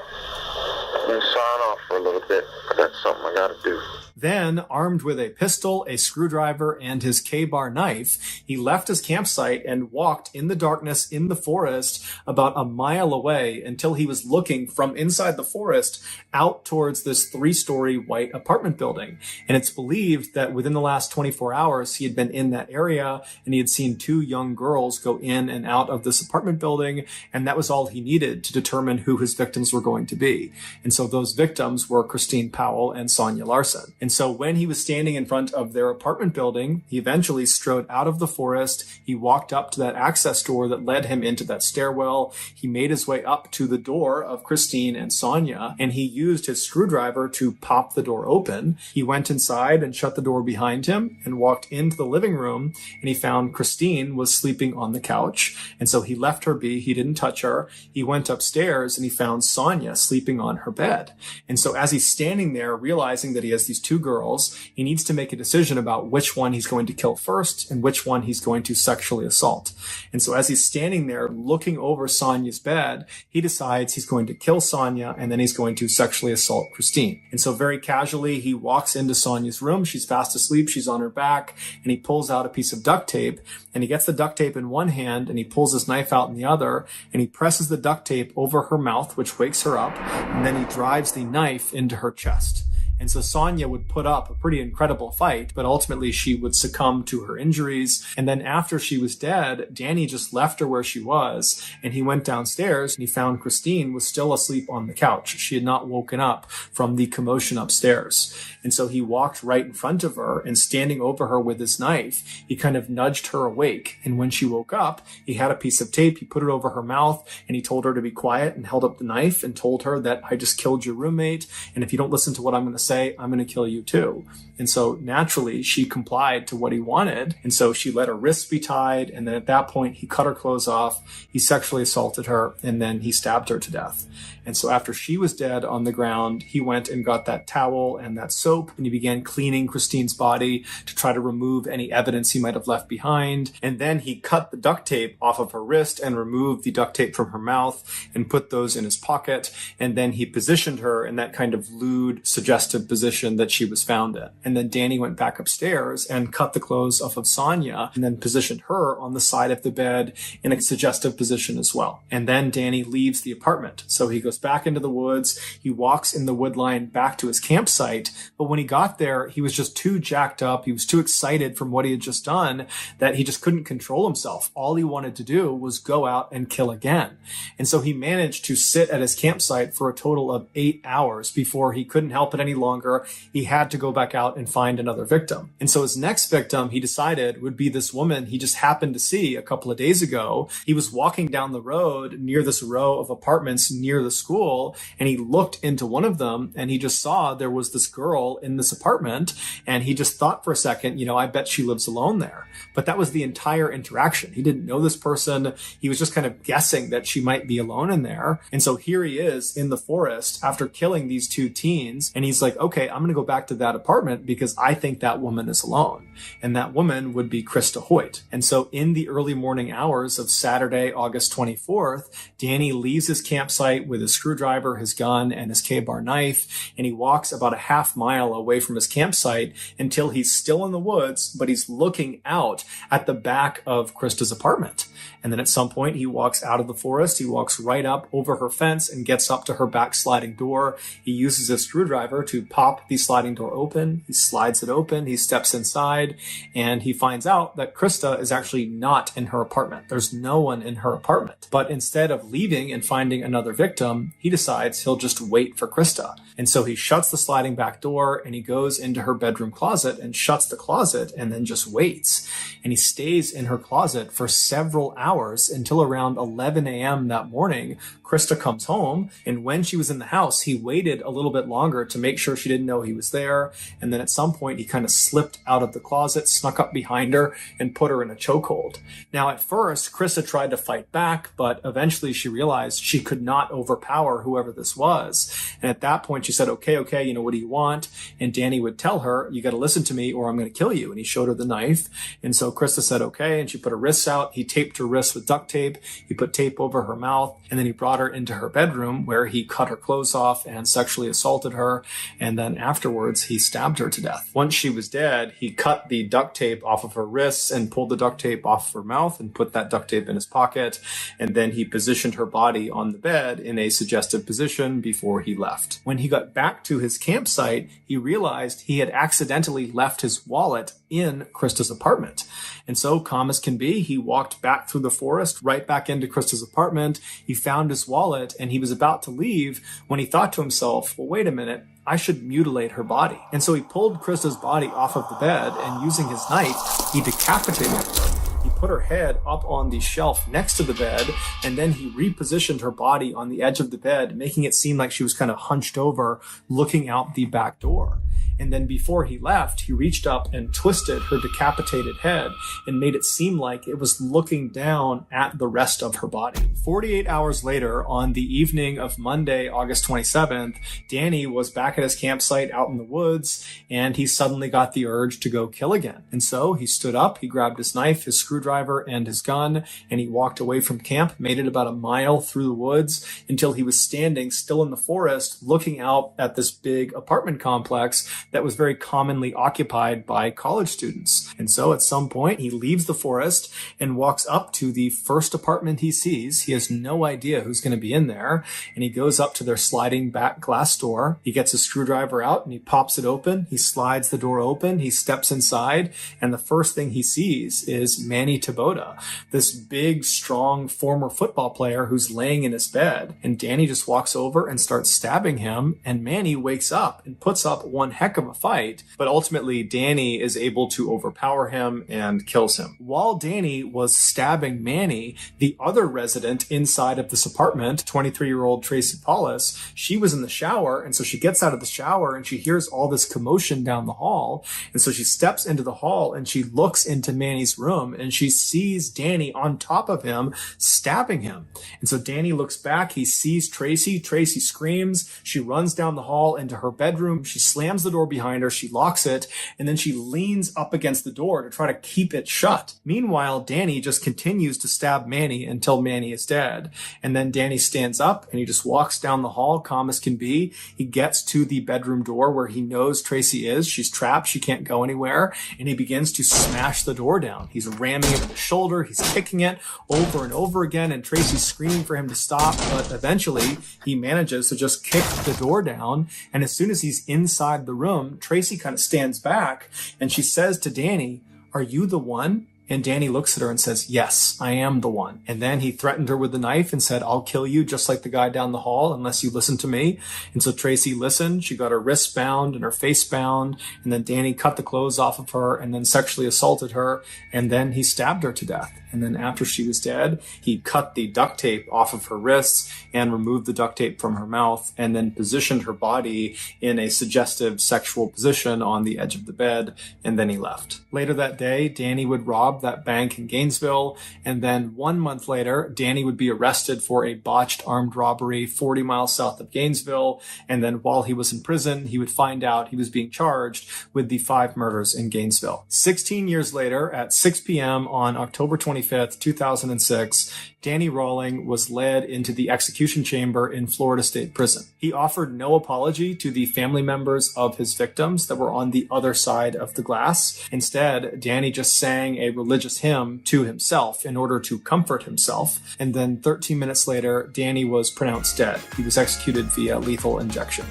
let me sign off for a little bit. That's something I gotta do. Then, armed with a pistol, a screwdriver, and his K-bar knife, he left his campsite and walked in the darkness in the forest about a mile away until he was looking from inside the forest out towards this 3-story white apartment building. And it's believed that within the last 24 hours, he had been in that area and he had seen 2 young girls go in and out of this apartment building. And that was all he needed to determine who his victims were going to be. And so those victims were Christine Powell and Sonia Larson. And so when he was standing in front of their apartment building, he eventually strode out of the forest. He walked up to that access door that led him into that stairwell. He made his way up to the door of Christine and Sonia, and he used his screwdriver to pop the door open. He went inside and shut the door behind him and walked into the living room, and he found Christine was sleeping on the couch. And so he left her be. He didn't touch her. He went upstairs and he found Sonia sleeping on her bed. And so as he's standing there, realizing that he has these 2 girls, he needs to make a decision about which one he's going to kill first and which one he's going to sexually assault. And so as he's standing there looking over Sonia's bed, he decides he's going to kill Sonia and then he's going to sexually assault Christine. And so very casually, he walks into Sonia's room. She's fast asleep. She's on her back, and he pulls out a piece of duct tape, and he gets the duct tape in one hand and he pulls his knife out in the other, and he presses the duct tape over her mouth, which wakes her up, and then he drives the knife into her chest. And so Sonia would put up a pretty incredible fight, but ultimately she would succumb to her injuries. And then after she was dead, Danny just left her where she was, and he went downstairs and he found Christine was still asleep on the couch. She had not woken up from the commotion upstairs. And so he walked right in front of her, and standing over her with his knife, he kind of nudged her awake. And when she woke up, he had a piece of tape, he put it over her mouth, and he told her to be quiet and held up the knife and told her that I just killed your roommate, and if you don't listen to what I'm going to say, I'm going to kill you too. And so naturally she complied to what he wanted. And so she let her wrists be tied. And then at that point, he cut her clothes off. He sexually assaulted her, and then he stabbed her to death. And so after she was dead on the ground, he went and got that towel and that soap, and he began cleaning Christine's body to try to remove any evidence he might have left behind. And then he cut the duct tape off of her wrist and removed the duct tape from her mouth and put those in his pocket. And then he positioned her in that kind of lewd, suggestive position that she was found in. And then Danny went back upstairs and cut the clothes off of Sonia and then positioned her on the side of the bed in a suggestive position as well. And then Danny leaves the apartment. So he goes back into the woods. He walks in the wood line back to his campsite. But when he got there, he was just too jacked up. He was too excited from what he had just done that he just couldn't control himself. All he wanted to do was go out and kill again. And so he managed to sit at his campsite for a total of 8 hours before he couldn't help it any longer. He had to go back out and find another victim. And so his next victim, he decided, would be this woman he just happened to see a couple of days ago. He was walking down the road near this row of apartments near the school, and he looked into one of them, and he just saw there was this girl in this apartment, and he just thought for a second, I bet she lives alone there. But that was the entire interaction. He didn't know this person. He was just kind of guessing that she might be alone in there. And so here he is in the forest after killing these 2 teens, and he's like, okay, I'm going to go back to that apartment because I think that woman is alone. And that woman would be Krista Hoyt. And so in the early morning hours of Saturday, August 24th, Danny leaves his campsite with his screwdriver, his gun, and his K-bar knife, and he walks about a half mile away from his campsite until he's still in the woods, but he's looking out at the back of Krista's apartment. And then at some point, he walks out of the forest. He walks right up over her fence and gets up to her back sliding door. He uses a screwdriver to pop the sliding door open. He slides it open. He steps inside, and he finds out that Krista is actually not in her apartment. There's no one in her apartment. But instead of leaving and finding another victim, he decides he'll just wait for Krista. And so he shuts the sliding back door, and he goes into her bedroom closet and shuts the closet and then just waits. And he stays in her closet for several hours until around 11 a.m. that morning. Krista comes home, and when she was in the house, he waited a little bit longer to make sure she didn't know he was there. And then at some point, he kind of slipped out of the closet, snuck up behind her, and put her in a chokehold. Now, at first, Krista tried to fight back, but eventually she realized she could not overpower whoever this was. And at that point, she said, okay, what do you want? And Danny would tell her, you got to listen to me or I'm going to kill you. And he showed her the knife. And so Krista said, okay. And she put her wrists out. He taped her wrists with duct tape. He put tape over her mouth. And then he brought her into her bedroom where he cut her clothes off and sexually assaulted her. And then afterwards, he stabbed her to death. Once she was dead, he cut the duct tape off of her wrists and pulled the duct tape off of her mouth and put that duct tape in his pocket. And then he positioned her body on the bed in a suggestive position before he left. When he got back to his campsite, he realized he had accidentally left his wallet in Krista's apartment. And so, calm as can be, he walked back through the forest, right back into Krista's apartment. He found his wallet, and he was about to leave when he thought to himself, well, wait a minute, I should mutilate her body. And so he pulled Krista's body off of the bed, and using his knife, he decapitated her. He put her head up on the shelf next to the bed, and then he repositioned her body on the edge of the bed, making it seem like she was kind of hunched over, looking out the back door. And then before he left, he reached up and twisted her decapitated head and made it seem like it was looking down at the rest of her body. 48 hours later, on the evening of Monday, August 27th, Danny was back at his campsite out in the woods, and he suddenly got the urge to go kill again. And so he stood up, he grabbed his knife, his screwdriver, and his gun, and he walked away from camp, made it about a mile through the woods until he was standing still in the forest, looking out at this big apartment complex that was very commonly occupied by college students. And so at some point, he leaves the forest and walks up to the first apartment he sees. He has no idea who's going to be in there. And he goes up to their sliding back glass door. He gets a screwdriver out and he pops it open. He slides the door open. He steps inside. And the first thing he sees is Manny Taboda, this big, strong former football player who's laying in his bed. And Danny just walks over and starts stabbing him. And Manny wakes up and puts up one heck of a fight, but ultimately Danny is able to overpower him and kills him. While Danny was stabbing Manny, the other resident inside of this apartment, 23-year-old Tracy Paulus, she was in the shower, and so she gets out of the shower and she hears all this commotion down the hall, and so she steps into the hall and she looks into Manny's room and she sees Danny on top of him stabbing him. And so Danny looks back, he sees Tracy screams, she runs down the hall into her bedroom, she slams the door behind her, she locks it, and then she leans up against the door to try to keep it shut. Meanwhile, Danny just continues to stab Manny until Manny is dead. And then Danny stands up and he just walks down the hall, calm as can be. He gets to the bedroom door where he knows Tracy is. She's trapped. She can't go anywhere. And he begins to smash the door down. He's ramming it with the shoulder. He's kicking it over and over again. And Tracy's screaming for him to stop. But eventually he manages to just kick the door down. And as soon as he's inside the room, Tracy kind of stands back and she says to Danny, "Are you the one?" And Danny looks at her and says, "Yes, I am the one." And then he threatened her with the knife and said, "I'll kill you just like the guy down the hall unless you listen to me." And so Tracy listened. She got her wrists bound and her face bound. And then Danny cut the clothes off of her and then sexually assaulted her. And then he stabbed her to death. And then after she was dead, he cut the duct tape off of her wrists and removed the duct tape from her mouth, and then positioned her body in a suggestive sexual position on the edge of the bed, and then he left. Later that day, Danny would rob that bank in Gainesville, and then 1 month later, Danny would be arrested for a botched armed robbery 40 miles south of Gainesville, and then while he was in prison, he would find out he was being charged with the 5 murders in Gainesville. 16 years later, at 6 p.m. on October 25th, 2006, Danny Rawling was led into the execution chamber in Florida State Prison. He offered no apology to the family members of his victims that were on the other side of the glass. Instead, Danny just sang a religious hymn to himself in order to comfort himself. And then 13 minutes later, Danny was pronounced dead. He was executed via lethal injection.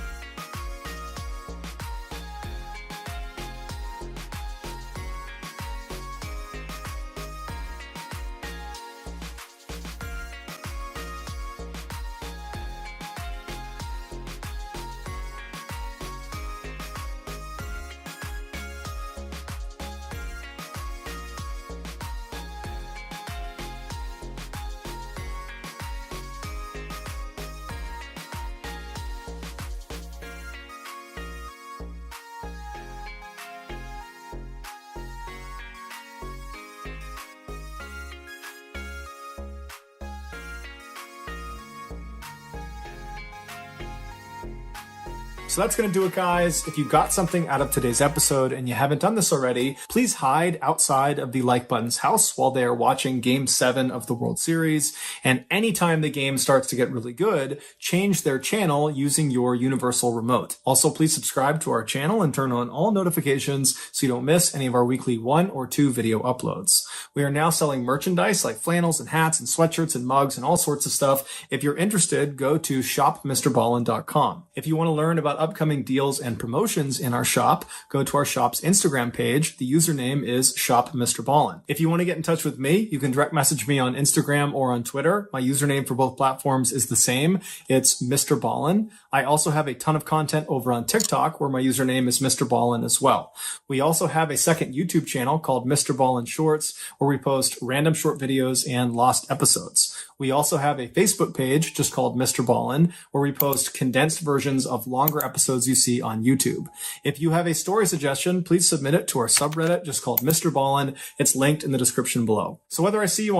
So that's going to do it, guys. If you got something out of today's episode and you haven't done this already, please hide outside of the like button's house while they are watching Game 7 of the World Series. And anytime the game starts to get really good, change their channel using your universal remote. Also, please subscribe to our channel and turn on all notifications so you don't miss any of our weekly 1 or 2 video uploads. We are now selling merchandise like flannels and hats and sweatshirts and mugs and all sorts of stuff. If you're interested, go to shopmrballen.com. If you want to learn about upcoming deals and promotions in our shop, go to our shop's Instagram page. The username is shopmrballen. If you want to get in touch with me, you can direct message me on Instagram or on Twitter. My username for both platforms is the same. It's MrBallen. I also have a ton of content over on TikTok where my username is MrBallen as well. We also have a second YouTube channel called MrBallen Shorts where we post random short videos and lost episodes. We also have a Facebook page just called MrBallen where we post condensed versions of longer episodes you see on YouTube. If you have a story suggestion, please submit it to our subreddit just called MrBallen. It's linked in the description below. So whether I see you on